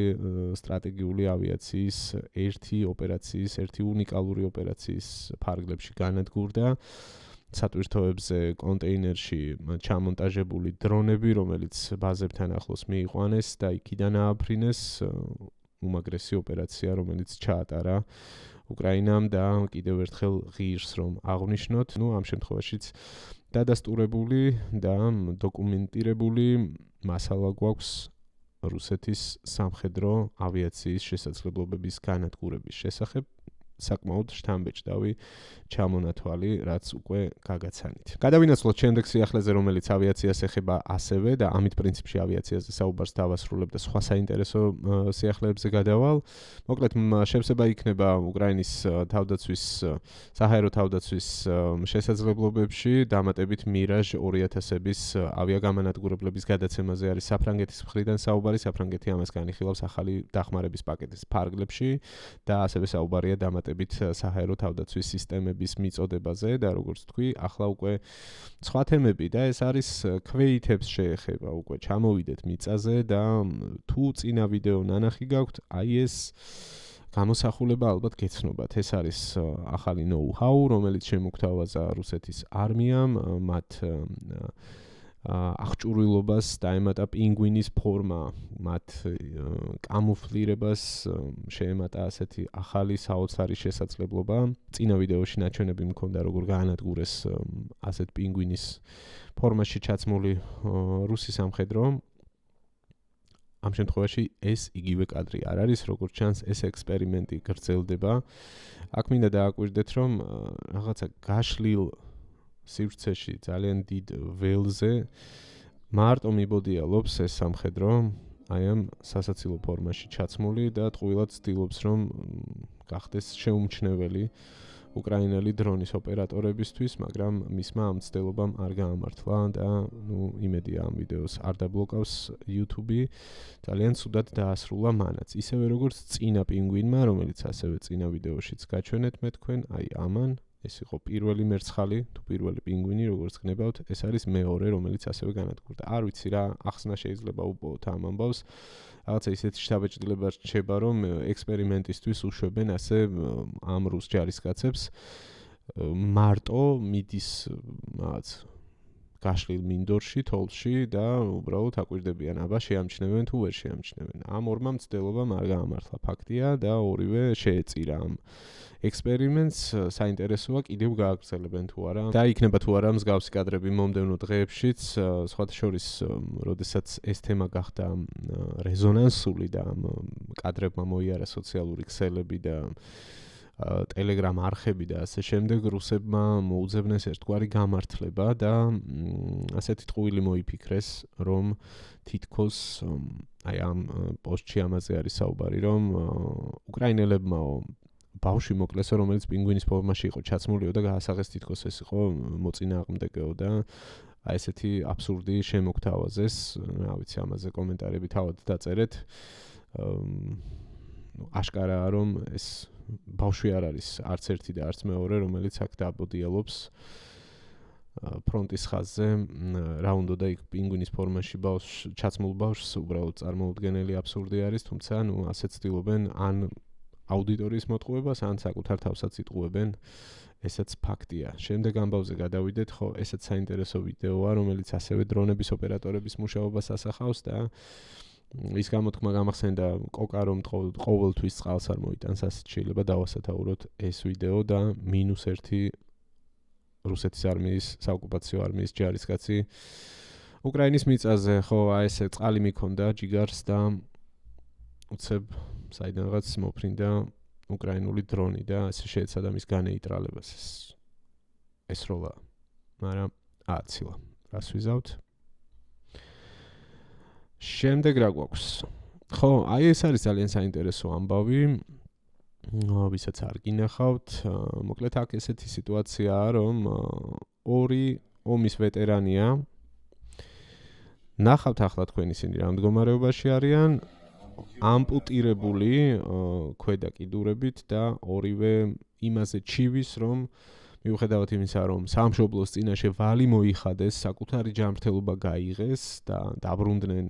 სტრატეგიული ავიაციის ერთი უნიკალური ოპერაციის ფარგლებში განადგურდა. სატვირთოებზე კონტეინერში ჩამონტაჟებული დრონები, რომელიც ბაზებთან ახლოს მიიყვანეს და იქიდან ააფრინეს, უმაგრესი ოპერაცია, რომელიც ჩაატარა უკრაინამ და კიდევ ერთხელ ღირს რომ აღვნიშნოთ, ამ შემთხვევაშიც დადასტურებული და დოკუმენტირებული მასალა გვაქვს რუსეთის სამხედრო ავიაციის შესაძლებლობების განადგურების შესახებ. საკმაოდ შთამბეჭდავი ჩამონათვალი, რაც უკვე გაგაცანით. გადავინაცვლოთ შემდეგ სიახლეზე, რომელიც ავიაციას ეხება ასევე და ამით პრინციპში ავიაციაზე საუბარს დავასრულებ და სხვა საინტერესო სიახლეებზე გადავალ. მოკლედ, შევსება იქნება უკრაინის საჰაერო თავდაცვის შესაძლებლობებში, დამატებით მირაჟ 2000-ების ავიაგამანადგურებლების გადაცემაზე არის საფრანგეთის მხრიდან საუბარი. საფრანგეთი ამას განიხილავს ახალი დახმარების პაკეტის ფარგლებში და ასევე საუბარია დამატებით საჰაერო თავდაცვის სისტემების მიწოდებაზე და როგორც თქვი, ახლა უკვე სხვა თემები და ეს არის ქვეითებს შეეხება, უკვე ჩამოვიდეთ მიწაზე და თუ წინა ვიდეო ნანახი გაქვთ, აი ეს გამოსახულება ალბათ გეცნობათ. ეს არის ახალი know-how, რომელიც შემოგთავაზა რუსეთის არმიამ, მათ აღჭურვილობას დაემატა პინგვინის ფორმა, მათ კამუფლირებას შეემატა ასეთი ახალი საოცარი შესაძლებლობა. წინა ვიდეოში ნაჩვენები მქონდა, როგორ გაანადგურეს ასეთ პინგვინის ფორმაში ჩაცმული რუსი სამხედრო. ამ შემთხვევაში ეს იგივე კადრი არ არის, როგორც ჩანს, ეს ექსპერიმენტი გრძელდება. აქ მინდა დააკვირდეთ, რომ რაღაცა გაშლილ სივრცეში ძალიან დიდ ველზე მარტო მიბოდიალობს ეს სამხედრო, აი ამ სასაცილო ფორმაში ჩაცმული და ტყუილად ცდილობს, რომ გახდეს შეუმჩნეველი უკრაინელი დრონის ოპერატორებისთვის, მაგრამ მისმა ამ ცდილობამ არ გაამართლა და იმედია ამ ვიდეოს არ დაბლოკავს YouTube-ი, ძალიან ცუდად დაასრულა მანაც. ისევე როგორც წინა პინგვინმა, რომელიც ასევე წინა ვიდეოშიც გაჩვენეთ მე თქვენ, აი ამან ეს იყო პირველი მერცხალი, თუ პირველი პინგვინი, როგორც გნებავთ, ეს არის მეორე, რომელიც ასევე განადგურდა. არ ვიცი რა ახსნა შეიძლება უპოვოთ ამ ამბავს. რაღაცა ისეთი შთაბეჭდილება რჩება, რომ ექსპერიმენტისთვის უშვებენ ასე ამ რუს ჯარისკაცებს მარტო მიდის რაღაც გაშლილ მინდორში, თოლში და უბრალოდ აკვირდებიან, აბა შეამჩნევენ თუ ვერ შეამჩნევენ. ამ ორმა მცდელობამ არ გაამართლა ფაქტია და ორივე შეეწირა ამ ექსპერიმენტს. საინტერესოა კიდევ გააგრძელებენ თუ არა და იქნება თუ არა მსგავსი კადრები მომდევნო დღეებშიც, სხვათა შორის, როდესაც ეს თემა გახდა რეზონანსული და ამ კადრებმა მოიარა სოციალური ქსელები და Telegram არხები და ასე შემდეგ, რუსებმა მოუძებნეს ერთგვარი გამართლება და ასეთი ტყუილი მოიფიქრეს, რომ თითქოს აი ამ პოსტში ამაზე არის საუბარი, რომ უკრაინელებმა ბავშვი მოკლესო, რომელიც პინგვინის ფორმაში იყო ჩაცმულიო და გაასაღეს თითქოს ეს იყო მოწინააღმდეგეო და აი ესეთი აბსურდი შემოგთავაზეს. რა ვიცი, ამაზე კომენტარები თავად დაწერეთ. აშკარაა, რომ ეს ბავშვი არ არის არც ერთი და არც მეორე, რომელიც აქ დაბოდიალობს ფრონტის ხაზზე. რა უნდა იქ პინგვინის ფორმაში ჩაცმულ ბავშვს უბრალოდ წარმოუდგენელი აბსურდი არის, თუმცა ასე ცდილობენ ან აუდიტორიის მოტყუებას, ან საკუთარ თავსაც იტყუებენ. ესაც ფაქტია. შემდეგ ამბავზე გადავიდეთ, ხო, ესეც საინტერესო ვიდეოა, რომელიც ასევე დრონების ოპერატორების მუშაობას ასახავს და ის გამოთქმა გამახსენდა კოკა, რომ ყოველთვის წყალს არ მოიტანს, ასეთ შეიძლება დავასათაუროთ ეს ვიდეო და -1 რუსეთის არმიის, საოკუპაციო არმიის ჯარისკაცი უკრაინის მიწაზე, ხო, აი ესე წყალი მიქონდა ჯიგარს და უცებ საიდანღაც მოფრინდა უკრაინული დრონი და ასე შეეცადა მის განეიტრალებას. ეს როლა, მაგრამ აცილა. რას ვიზავთ? შემდეგ რა გვაქვს? ხო, აი ეს არის ძალიან საინტერესო ამბავი. ვისაც არ გინახავთ, მოკლედ აქ ესეთი სიტუაციაა, რომ ორი ომის ვეტერანია. ნახავთ ახლა თქვენ ისინი რა მდგომარეობაში არიან, ამპუტირებული ქვედა კიდურებით და ორივე იმაზე ჩივის, რომ მიუხედავად იმისა, რომ სამშობლოს წინაშე ვალი მოიხადეს, საკუთარი ჯანმრთელობა გაიღეს და დაბრუნდნენ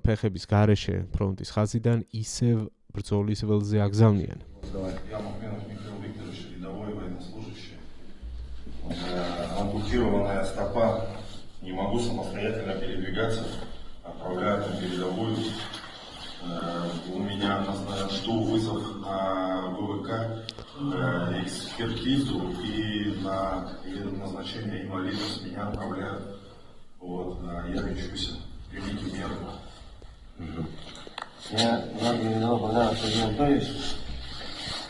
ფეხების გარეშე ფრონტის ხაზიდან, ისევ ბრძოლის ველზე აგზავნიან. Я Махменов Михаил Викторович, рядовой военнослужащий. Ампутированная стопа, не могу самостоятельно передвигаться, отправляют на передовую. У меня жду вызов на ВВК, экспертизу и на назначение инвалидов с меня отправляют. Вот, я лечусь, примите меры. Я Георгий Видалов Богдан Владимир Анатольевич.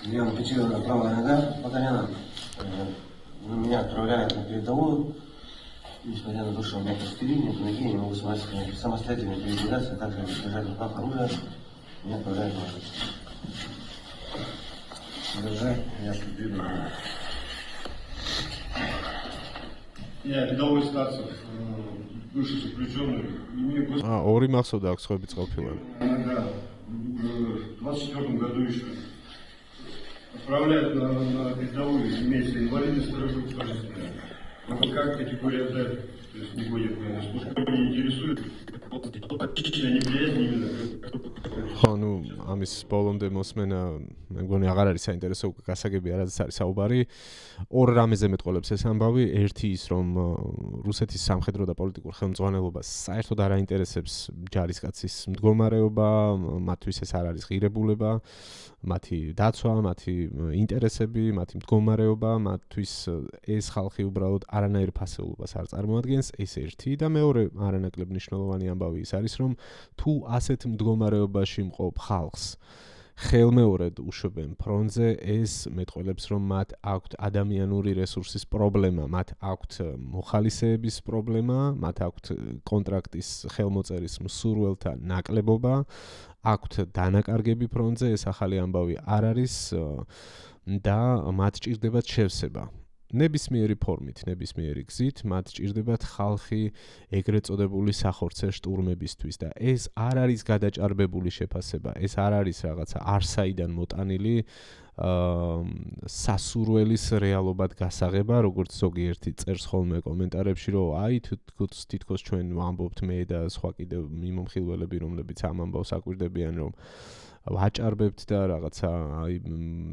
Мне ампутирована правая нога по коленам. Меня отправляют на передовую. Несмотря на то, что у меня костыли, нет ноги, я не могу самостоятельно передвигаться, также держать в руках оружие. Меня отправляют на держать, я двигаю. Я рядовой Стацев, бывший заключенный. ორი მახსოვდა აქვს ხოებიც ყოფილა. Иногда в 24 году еще отправляют на передовую, имеется инвалидность второй группы пожизненная. Но как категория D, то есть не будет военнослужащих, не интересует, очищение неприязни именно. ხო, ну, ამის ბოლომდე მოსმენა, მე მგონი აღარ არის საინტერესო გასაგები არაც არის საუბარი. ორ რამეზე მეტყოლებს ეს ამბავი, ერთი ის, რომ რუსეთის სამხედრო და პოლიტიკურ ხელმძღვანელობას საერთოდ არ აინტერესებს ჯარისკაცის მდგომარეობა, მათთვის ეს არ არის ღირებულება, მათი დაცვა, მათი ინტერესები, მათი მდგომარეობა, მათთვის ეს ხალხი უბრალოდ არანაირ ფასეულობას არ წარმოადგენს, ეს ერთი და მეორე არანაკლებ მნიშვნელოვანი ამბავი ის არის, რომ თუ ასეთ მდგომარეობაში მყოფ ხალხს ხელმეორედ უშვებენ ფრონტზე, ეს მეტყველებს, რომ მათ აქვთ ადამიანური რესურსის პრობლემა, მათ აქვთ მოხალისეების პრობლემა, მათ აქვთ კონტრაქტის ხელმოწერის მსურველთა ნაკლებობა, აქვთ დანაკარგები ფრონტზე, ეს ახალი ამბავი არ არის და მათ ჭირდებათ შევსება. ნებისმიერი ფორმით, ნებისმიერი გზით, მათ ჭირდებათ ხალხი ეგრეთ წოდებული სახორცე შტურმებისთვის და ეს არ არის გადაჭარბებული შეფასება, ეს არ არის რაღაცა არსაიდან მოტანილი სასურველის რეალობად გასაღება, როგორც ზოგიერთი წერს ხოლმე კომენტარებში, რომ აი თითქოს ჩვენ ვამბობთ მე და სხვა კიდევ მიმომხილველები, რომლებიც ამ ამბავს აკვირდებიან, რომ ვაჭარბებთ და რაღაცა აი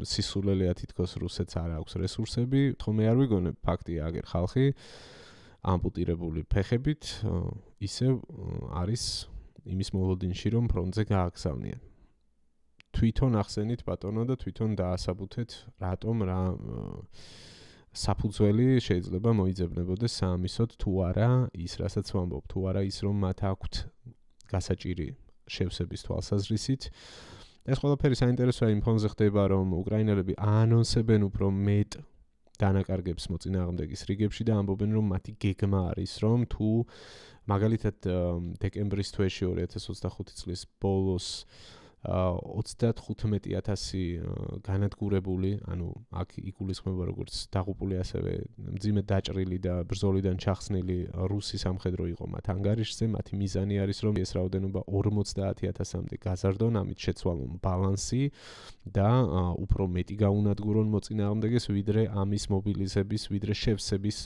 სისულელეა თითქოს რუსეთს არ აქვს რესურსები, თქო მე არ ვიგონებ ფაქტია აგერ ხალხი ამპუტირებული ფეხებით ისევ არის იმის მოლოდინში რომ ფრონტზე გააგზავნიან. თვითონ ახსენით ბატონო და თვითონ დაასაბუთეთ რატომ რა საფუძველი შეიძლება მოიძებნებოდეს საამისოდ თუ არა ის რასაც ვამბობ, თუ არა ის რომ მათ აქვთ გასაჭირი შევსების თვალსაზრისით. ეს ყველაფერი საინტერესოა იმ ფონზე ხდება, რომ უკრაინელები აანონსებენ უფრო მეტ დანაკარგებს მოწინააღმდეგის რიგებში და ამბობენ, რომ მათი გეგმა არის, რომ თუ მაგალითად დეკემბრის თვეში 2025 წლის ბოლოს 35,000 განადგურებული, ანუ აქ იგულისხმება როგორც დაღუპული, ასევე მძიმედ დაჭრილი და ბრძოლიდან ჩახსნილი რუსი სამხედრო იყო მათ ანგარიშზე, მათი მიზანი არის, რომ ეს რაოდენობა 50,000-მდე გაზარდონ, ამით შეცვალონ ბალანსი და უფრო მეტი გაუნადგურონ მოწინააღმდეგეს, ვიდრე ამის მობილიზების, ვიდრე შევსების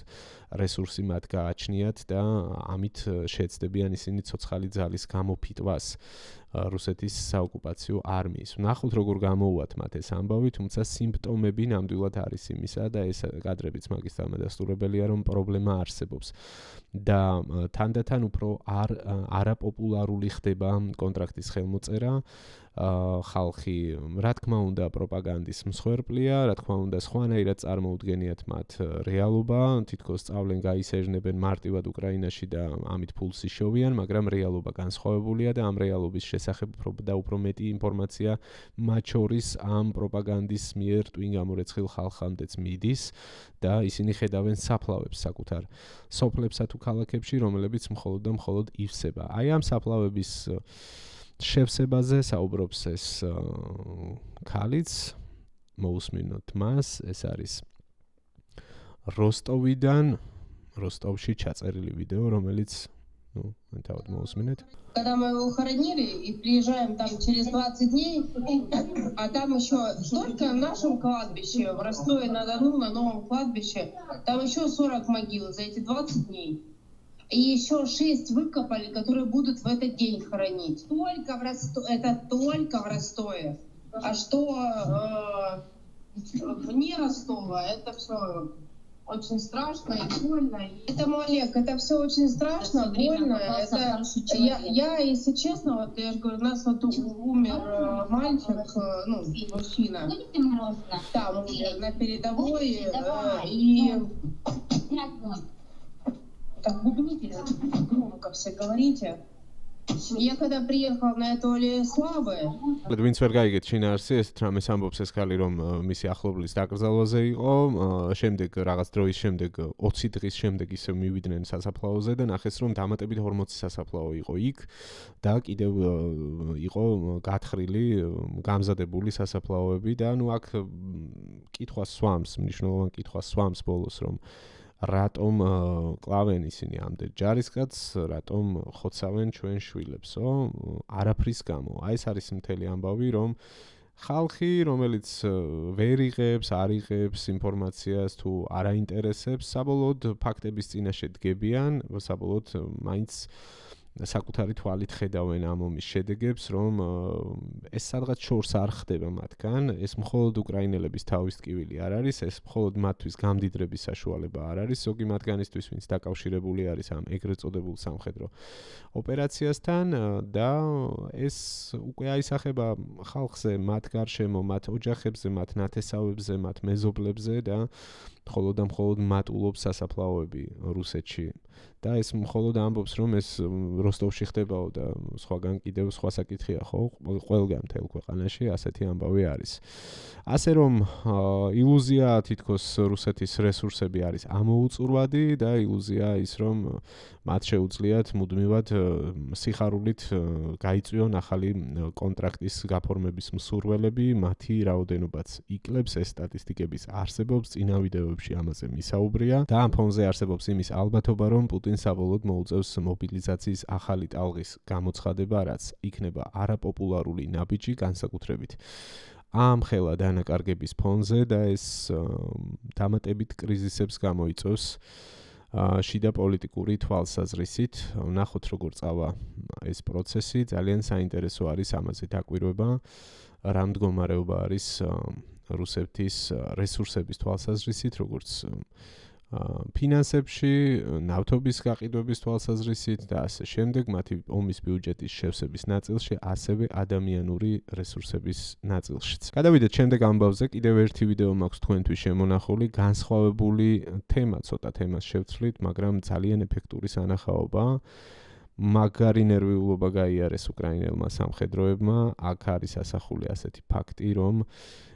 რესურსი მათ გააჩნიათ და ამით შეეცდებიან ისინი ცოცხალი ძალის გამოფიტვას რუსეთის საოკუპაციო არმიის. ვნახოთ როგორ გამოუვათ მათ ეს ამბავი, თუმცა სიმპტომები ნამდვილად არის იმისა და ეს კადრებიც მაგის დამადასტურებელია, რომ პრობლემა არსებობს. და თანდათან უფრო არაპოპულარული ხდება კონტრაქტის ხელმოწერა, ხალხი, რა თქმა უნდა, პროპაგანდის მსხვერპლია, რა თქმა უნდა, სხვანაირად წარმოუდგენიათ მათ რეალობა, თითქოს სწავლენ გაისეჟნებენ მარტივად უკრაინაში და ამით ფულს იშოვიან, მაგრამ რეალობა განსხვავებულია და ამ რეალობის შესახებ უფრო მეტი ინფორმაცია მათ შორის ამ პროპაგანდის მიერ ტვინ გამორეცხილ ხალხამდეც მიდის და ისინი ხედავენ საფლავებს საკუთარ სოფლებსა თუ ქალაქებში, რომლებიც მხოლოდ და მხოლოდ ივსება. აი ამ საფლავების შევსებაზე საუბრობს ეს ქალიც, მოусმინოთ მას, ეს არის როსტოვიდან, როსტოვში ჩაწერილი ვიდეო, რომელიც Ну, это вот моусминет. Когда мы его хоронили и приезжаем там через 20 дней, а там еще только в нашем кладбище, в Ростове-на-Дону, на новом кладбище, там еще 40 могил за эти 20 дней. И еще 6 выкопали, которые будут в этот день хоронить. Только в Ростове, это только в Ростове. А что вне Ростова, это все очень страшно и больно. Поэтому, Олег, это все очень страшно, больно. Это, я, если честно, вот я же говорю, у нас вот умер мальчик, ну, мужчина, там умер на передовой, и так бубните, громко все говорите. Я когда приехал на эту аллею славы, ვინც ვერ გაიგეთ შინაარსი, ეს რამეს ამბობს ეს ხალი, რომ მისი ახლობლის დაკრძალვაზე იყო, შემდეგ რაღაც დროის შემდეგ 20 დღის შემდეგ ისე მივიდნენ სასაფლაოზე და ნახეს, რომ დამატებით 40 სასაფლაო იყო იქ და კიდევ იყო გათხრილი, გამზადებული სასაფლაოები და ნუ აქ კითხვა swams, მნიშვნელოვან კითხვა swams ბოლოს, რომ რატომ კლავენ ისინი ამდენ ჯარისკაცს, რატომ ხოცავენ ჩვენ შვილებსო? არაფრის გამო. აი ეს არის მთელი ამბავი, რომ ხალხი, რომელიც ვერ იღებს, არ იღებს ინფორმაციას თუ არ აინტერესებს, საბოლოოდ ფაქტების წინაშე დგებიან, საბოლოოდ მაინც საკუთარი თვალით ხედავენ ამ ომის შედეგებს, რომ ეს სადღაც შორს არ ხდება მათგან, ეს მხოლოდ უკრაინელების თავის ტკივილი არ არის, ეს მხოლოდ მათთვის გამდიდრების საშუალება არ არის, ზოგი მათგანისთვის, ვინც დაკავშირებული არის ამ ეგრეთ წოდებულ სამხედრო ოპერაციასთან და ეს უკვე აისახება ხალხზე, მათ გარშემო, მათ ოჯახებზე, მათ ნათესავებზე, მათ მეზობლებზე და მხოლოდ მატულობს სასაფლაოები რუსეთში. და ეს მხოლოდ ამბობს, რომ ეს როსტოვში ხდებაო და სხვაგან კიდევ სხვა საკითხია, ხო? ყველგან მთელ ქვეყანაში ასეთი ამბავი არის. ასე რომ ილუზია თითქოს რუსეთის რესურსები არის ამოუწურვადი და ილუზია ის, რომ მათ შეუძლიათ მუდმივად სიხარულით გაიწვიონ ახალი კონტრაქტის გაფორმების მსურველები, მათი რაოდენობაც იკლებს, ეს სტატისტიკების არსებობს, წინა ვიდეოებში ამაზე მისაუბრია და ამ ფონზე არსებობს იმის ალბათობა, რომ პუტინს საბოლოოდ მოუწევს მობილიზაციის ახალი ტალღის გამოცხადება, რაც იქნება არაპოპულარული ნაბიჯი განსაკუთრებით ამ ხელა დანაკარგების ფონზე და ეს დამატებით კრიზისებს გამოიწვევს შიდა პოლიტიკური თვალსაზრისით. ნახოთ როგორ წავა ეს პროცესი, ძალიან საინტერესო არის ამაზე დაკვირვება, რა მდგომარეობა არის რუსეთის რესურსების თვალსაზრისით, როგორც ფინანსებში, ნავთობის გაყიდვების თვალსაზრისით და ასე შემდეგ, მათი ომის ბიუჯეტის შევსების ნაწილში, ასევე ადამიანური რესურსების ნაწილშიც. გადავიდეთ შემდეგ ამბავზე, კიდევ ერთი ვიდეო მაქვს თქვენთვის შემონახული, განსხვავებული თემა, ცოტა თემას შევცვლით, მაგრამ ძალიან ეფექტური სანახაობა. მაგარი ნერვიულობა გაიარეს უკრაინელმა სამხედროებმა, აქ არის ასახული ასეთი ფაქტი, რომ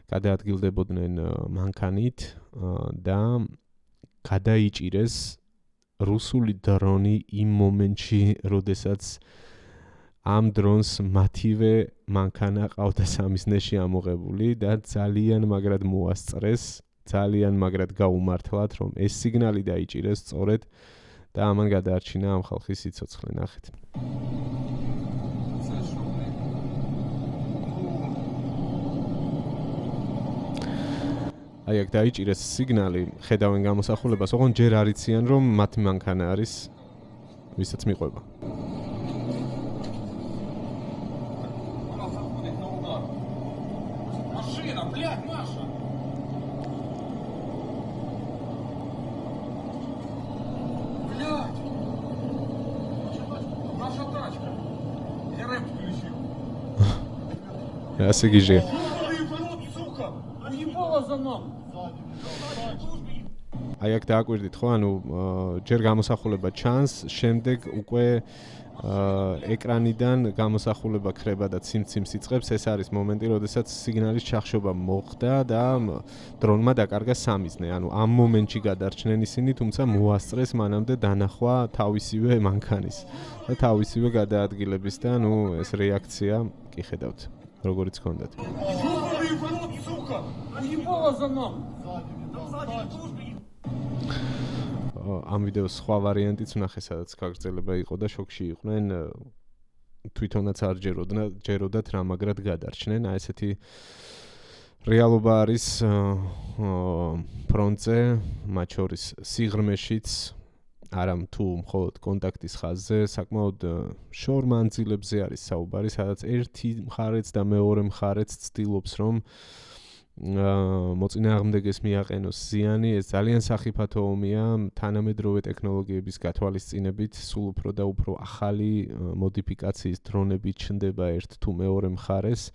გადაადგილდებოდნენ მანქანით და გადაიჭირეს რუსული დრონი იმ მომენტში, როდესაც ამ დრონს მათივე მანქანა ყავდა სამიზნეში ამოღებული და ძალიან მაგრად მოასწრეს, ძალიან მაგრად გაუმართლათ, რომ ეს სიგნალი დაიჭირეს სწორედ და ამან გადაარჩინა ამ ხალხის სიცოცხლე. ნახეთ. აი აქ დაიჭირეს სიგნალი, ხედავენ გამოსახულებას, ოღონდ ჯერ არ იციან, რომ მათი მანქანა არის, ვისაც მიყვება. ასე გიჟია. აი აქ დააკვირდით ხო, ანუ ჯერ გამოსახულება ჩანს, შემდეგ უკვე ეკრანიდან გამოსახულება ქრება და ციმციმს იწყებს, ეს არის მომენტი, როდესაც სიგნალის ჩახშობა მოხდა და დრონმა დაკარგა სამიზნე. ანუ ამ მომენტში გადარჩნენ ისინი, თუმცა მოასწრეს მანამდე დანახვა თავისივე მანქანის და თავისივე გადაადგილების და ნუ ეს რეაქცია კი ხედავთ, როგორიც ჰქონდათ. ამ ვიდეოს სხვა ვარიანტიც ვნახე, სადაც გაგრძელება იყო და შოქში იყვნენ. თვითონაც არ ჯეროდათ რა მაგრად გადარჩნენ. აი ესეთი რეალობა არის ფრონტზე, მათ შორის სიღრმეშიც, არა თუ მხოლოდ კონტაქტის ხაზზე, საკმაოდ შორ მანძილებზე არის საუბარი, სადაც ერთი მხარეც და მეორე მხარეც ცდილობს, რომ მოწინააღმდეგეს მიაყენოს ზიანი. ეს ძალიან სახიფათო ომია, თანამედროვე ტექნოლოგიების გათვალისწინებით, სულ უფრო და უფრო ახალი მოდიფიკაციის დრონები ჩნდება ერთ თუ მეორე მხარეს.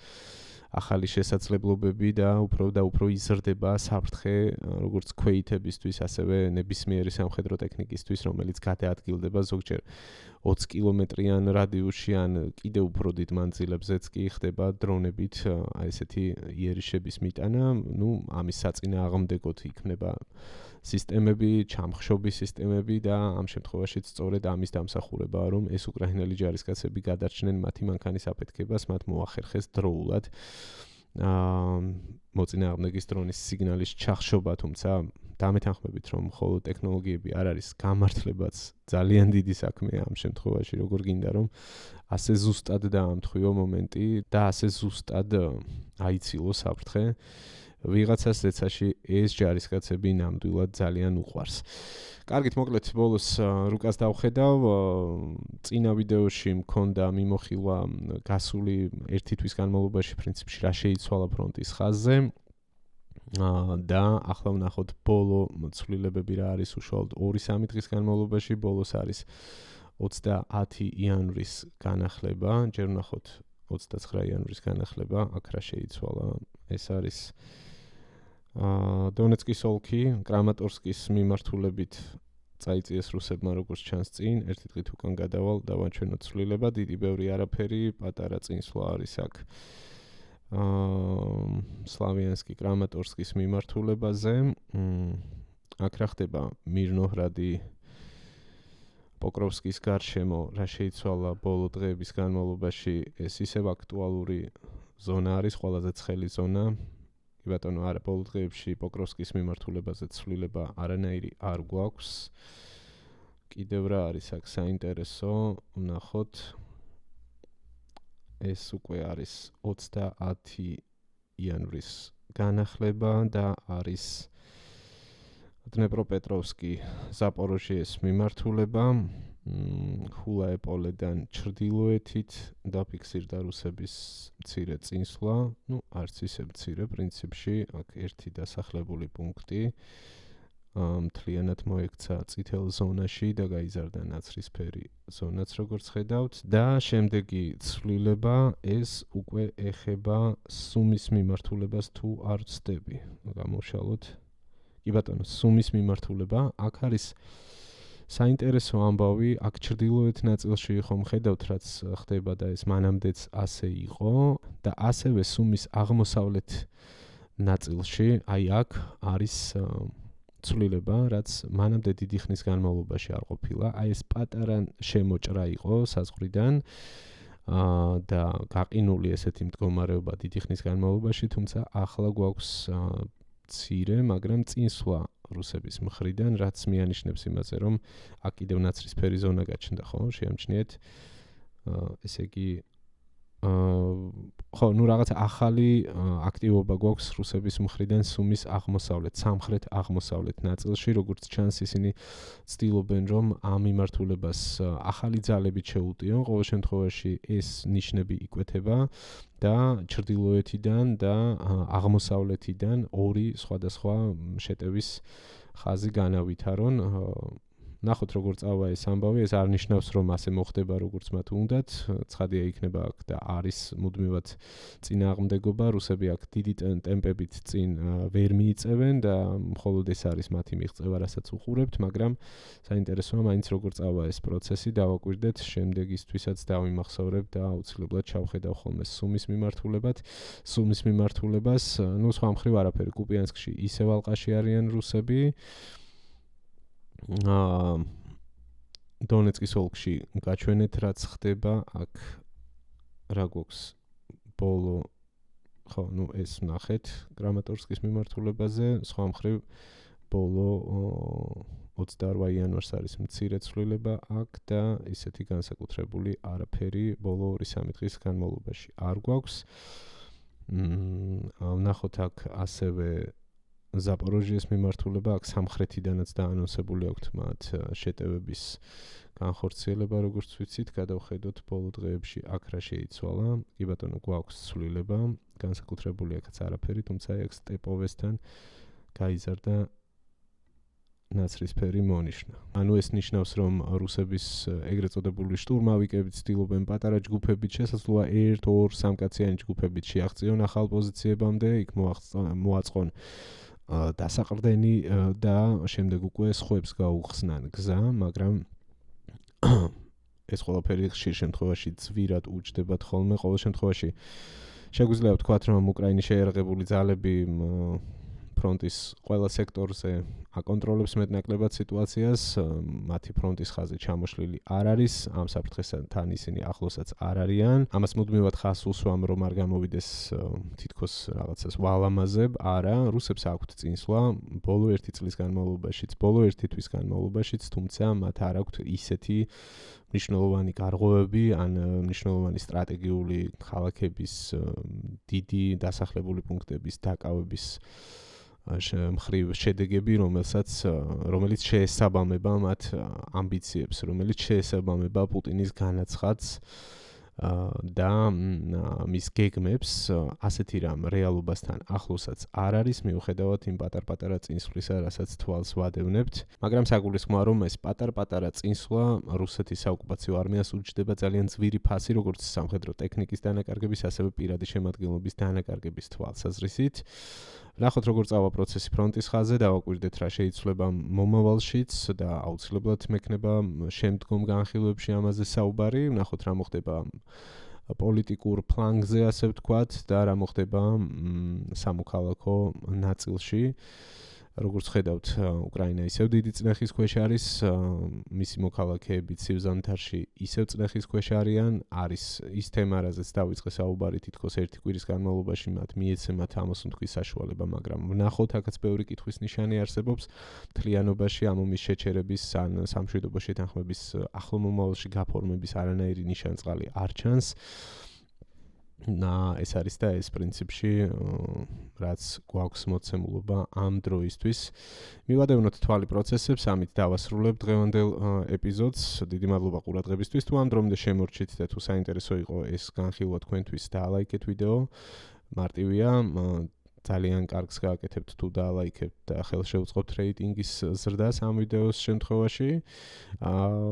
ახალი შესაძლებლობები და უფრო იზრდება საფრთხე, როგორც ქვეითებისთვის, ასევე ნებისმიერი სამხედრო ტექნიკისთვის, რომელიც გადაადგილდება ზოგჯერ 20 კილომეტრიან რადიუსში ან კიდევ უფრო დიდ მანძილებზეც კი ხდება დრონებით აი ესეთი იერიშების მიტანა. ამის საწინააღმდეგოდ იქნება სისტემები, ჩამხშობის სისტემები და ამ შემთხვევაშიც სწორედ ამის დამსახურებაა, რომ ეს უკრაინელი ჯარისკაცები გადარჩნენ მათი მანქანის აფეთქებას, მათ მოახერხეს დროულად მოწინააღმდეგის დრონის სიგნალის ჩახშობა, თუმცა დამეთანხმებით, რომ მხოლოდ ტექნოლოგიები არ არის გამართლებაც ძალიან დიდი საქმეა ამ შემთხვევაში, როგორ გინდა რომ ასე ზუსტად დაამთხვიო მომენტი და ასე ზუსტად აიცილო საფრთხე ვიღაცას ზეცაში ეს ჯარისკაცები ნამდვილად ძალიან უყვარს. კარგით, მოკლედ ბოლოს რუკას დავხედავ, წინა ვიდეოში მქონდა მიმოხილვა გასული ერთი თვის განმავლობაში პრინციპში რა შეიცვალა ფრონტის ხაზზე და ახლა ვნახოთ ბოლო ცვლილებები რა არის უშუალოდ 2-3 დღის განმავლობაში. ბოლოს არის 30 იანვრის განახლება, ჯერ ვნახოთ 29 იანვრის განახლება, აქ რა შეიცვალა, ეს არის დონეცკის ოლქი, კრამატორსკის მიმართულებით წაიწიეს რუსებმა როგორც ჩანს წინ, ერთი დღით უკან გადავალ დავაჩვენოთ ცვლილება, დიდი ბევრი არაფერი, პატარა წინსვლა არის აქ სლავიანსკი კრამატორსკის მიმართულებაზე. აქ რა ხდება მირნოჰრადი პოკროვსკის გარშემო რა შეიცვალა ბოლო დღეების განმავლობაში, ეს ისევ აქტუალური ზონა არის, ყველაზე ცხელი ზონა. კი ბატონო, არა, ბოლო დღეებში პოკროვსკის მიმართულებაზე ცვლილება არანაირი არ გვაქვს. კიდევ რა არის აქ საინტერესო, ვნახოთ. ეს უკვე არის 30 იანვრის განახლება და არის დნეპროპეტროვსკი ზაპოროჟიეს მიმართულება. ხულაეპოლედან ჩრდილოეთით დაფიქსირდა რუსების მცირე წინსვლა, არც ისე მცირე პრინციპში, აქ ერთი დასახლებული პუნქტი მთლიანად მოექცა წითელ ზონაში და გაიზარდა ნაცრისფერი ზონაც როგორც ხედავთ და შემდეგი ცვლილება ეს უკვე ეხება სუმის მიმართულებას თუ არ ვცდები. გამოვშალოთ. კი ბატონო, სუმის მიმართულება, აქ არის საინტერესო ამბავი, აქ ჩრდილოეთ ნაწილში ხომ ხედავთ რაც ხდება და ეს მანამდეც ასე იყო და ასევე სუმის აღმოსავლეთ ნაწილში, აი აქ არის ცვლილება, რაც მანამდე დიდი ხნის განმავლობაში არ ყოფილა. აი ეს პატარა შემოჭრა იყო საზღვრიდან და გაყინული ესეთი მდგომარეობა დიდი ხნის განმავლობაში, თუმცა ახლა გვაქვს მცირე, მაგრამ წინსვლა რუსების მხრიდან, რაც მიანიშნებს იმაზე, რომ აქ კიდევ ნაცრისფერი ზონა გაჩნდა, ხო, შეამჩნიეთ. ესე იგი ხო, რაღაც ახალი აქტივობა გვაქვს რუსების მხრიდან სუმის აღმოსავლეთ, სამხრეთ აღმოსავლეთ ნაწილში, როგორც ჩანს ისინი ცდილობენ, რომ ამ მიმართულებას ახალი ძალებით შეუტიონ, ყოველ შემთხვევაში ეს ნიშნები იკვეთება და ჩრდილოეთიდან და აღმოსავლეთიდან ორი სხვადასხვა შეტევის ხაზი განავითარონ. ნახოთ როგორ წავა ეს ამბავი, ეს არ ნიშნავს რომ ასე მოხდება როგორც მათ უნდათ, ცხადია იქნება აქ და არის მუდმივად წინააღმდეგობა, რუსები აქ დიდი ტემპებით წინ ვერ მიიწევენ და მხოლოდ ეს არის მათი მიღწევა, რასაც უყურებთ, მაგრამ საინტერესოა მაინც როგორ წავა ეს პროცესი, დავაკვირდეთ, შემდეგისთვისაც დავიმახსოვრებ და აუცილებლად ჩავხედავ ხოლმე სუმის მიმართულებად. სუმის მიმართულებას, სხვა მხრივ არაფერი, კუპიანსკში ისევ ალყაში არიან რუსები. დონეცკის ოლქში გაჩვენეთ რაც ხდება, აქ რა გვაქვს ბოლო, ხო, ეს ვნახეთ კრამატორსკის მიმართულებაზე, სხვა მხრივ ბოლო 28 იანვარს არის მცირე ცვლილება აქ და ისეთი განსაკუთრებული არაფერი ბოლო 2-3 დღის განმავლობაში არ გვაქვს. ვნახოთ აქ ასევე ზაპოროჟიეს მიმართულება, აქ სამხრეთიდანაც დაანონსებული აქვთ მათ შეტევების განხორციელება, როგორც ვიცით, გადავხედოთ ბოლო დღეებში აქ რა შეიცვალა. კი ბატონო, გვაქვს ცვლილება, განსაკუთრებული აქაც არაფერი, თუმცა აქ სტეპოვესთან გაიზარდა ნაცრისფერი მონიშნა. ანუ ეს ნიშნავს, რომ რუსების ეგრეთ წოდებული შტურმავიკები ცდილობენ პატარა ჯგუფებით, შესაძლოა 1-2-3 კაციანი ჯგუფებით შეაღწიონ ახალ პოზიციებამდე, იქ მოაწყონ დასაყრდენი და შემდეგ უკვე სხვებს გაუხსნან გზა, მაგრამ ეს ყველაფერი ხშირ შემთხვევაში ძვირად უჯდებათ ხოლმე. ყოველ შემთხვევაში შეგვიძლია ვთქვათ, რომ უკრაინის შეიარაღებული ძალები ფრონტის ყველა სექტორზე აკონტროლებს მეტნაკლებად სიტუაციას, მათი ფრონტის ხაზი ჩამოშლილი არ არის, ამ საფრთხესთან ისინი ახლოსაც არ არიან. ამას მუდმივად ხაზს უსვამ, რომ არ გამოვიდეს თითქოს რაღაცას ვალამაზებ, არა, რუსებს აქვთ წინსვლა ბოლო 1 წლის განმავლობაშიც, ბოლო 1 თვის განმავლობაშიც, თუმცა მათ არ აქვთ ისეთი მნიშვნელოვანი გარღვევები, ან მნიშვნელოვანი სტრატეგიული ქალაქების დიდი დასახლებული პუნქტების დაკავების მხრივ შედეგები, რომელიც შეესაბამება მათ ამბიციებს, რომელიც შეესაბამება პუტინის განაცხადს და მის გეგმებს, ასეთი რამ რეალობასთან ახლოსაც არ არის, მიუხედავად იმ პატარ-პატარა წინსვლისა, რასაც თვალს ვადევნებთ. მაგრამ საგულისხმოა, რომ ეს პატარ-პატარა წინსვლა რუსეთის საოკუპაციო არმიას უჯდება ძალიან ძვირი ფასი, როგორც სამხედრო ტექნიკის დანაკარგების, ასევე პირადი შემადგენლობის დანაკარგების თვალსაზრისით. ვნახოთ, როგორ წავა პროცესი ფრონტის ხაზზე, დავაკვირდეთ რა შეიცვლება მომავალშიც და აუცილებლად მექნება შემდგომ განხილვებში ამაზე საუბარი. ვნახოთ, რა მოხდება პოლიტიკურ ფლანგზე, ასე ვთქვათ, და რა მოხდება სამოქალაქო ნაწილში. როგორც ხედავთ, უკრაინა ისევ დიდი წნეხის ქვეშ არის, მისი მოქალაქეები ცივ-ზამთარში ისევ წნეხის ქვეშ არიან, არის ის თემა, რაზეც დავიწყე საუბარი თითქოს 1 კვირის განმავლობაში მათ მიეცემათ ამოსუნთქვის საშუალება, მაგრამ ვნახოთ, აქაც ბევრი კითხვის ნიშანი არსებობს. მთლიანობაში ამ ომის შეჩერების ან სამშვიდობო შეთანხმების ახლო მომავალში გაფორმების არანაირი ნიშანწყალი არ ჩანს. ეს არის და ეს პრინციპში რაც გვაქვს მოცემულობა ამ დროისთვის. მივადევნოთ თვალი პროცესებს, ამით დავასრულებ დღევანდელ ეპიზოდს. დიდი მადლობა ყურადღებისთვის. თუ ამ დრომდე შემორჩით და თუ საინტერესო იყო ეს განხილვა თქვენთვის, დაალაიქეთ ვიდეო. მარტივია, ძალიან კარგს გააკეთებთ თუ დაალაიქებთ და ხელშეუწყობთ რეიტინგის ზრდას ამ ვიდეოს შემთხვევაში.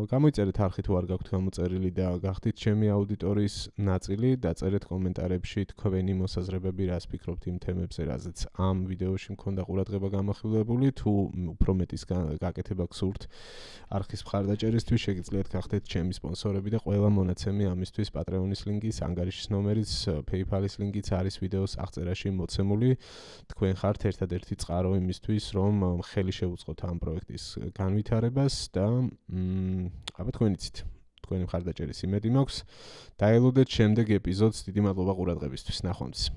გამოიწერეთ არხი თუ არ გაქვთ გამოწერილი და გახდით ჩემი აუდიტორიის ნაწილი, დაწერეთ კომენტარებში თქვენი მოსაზრებები, რას ფიქრობთ იმ თემებზე, რაზეც ამ ვიდეოში მქონდა ყურადღება გამახვილებული. თუ უფრო მეტის გაკეთება გსურთ არხის მხარდაჭერისთვის, შეგიძლიათ გახდეთ ჩემი სპონსორები და ყველა მონაცემი ამისთვის Patreon-ის ლინკის, ანგარიშის ნომერიც, PayPal-ის ლინკიც არის ვიდეოს აღწერაში მოცემული. თქვენ ხართ ერთადერთი წყარო იმისთვის, რომ ხელი შევუწყოთ ამ პროექტის განვითარებას და აბა თქვენ იცით, თქვენი მხარდაჭერის იმედი მაქვს. დაელოდეთ შემდეგ ეპიზოდს. დიდი მადლობა ყურადღებისთვის. ნახვამდის.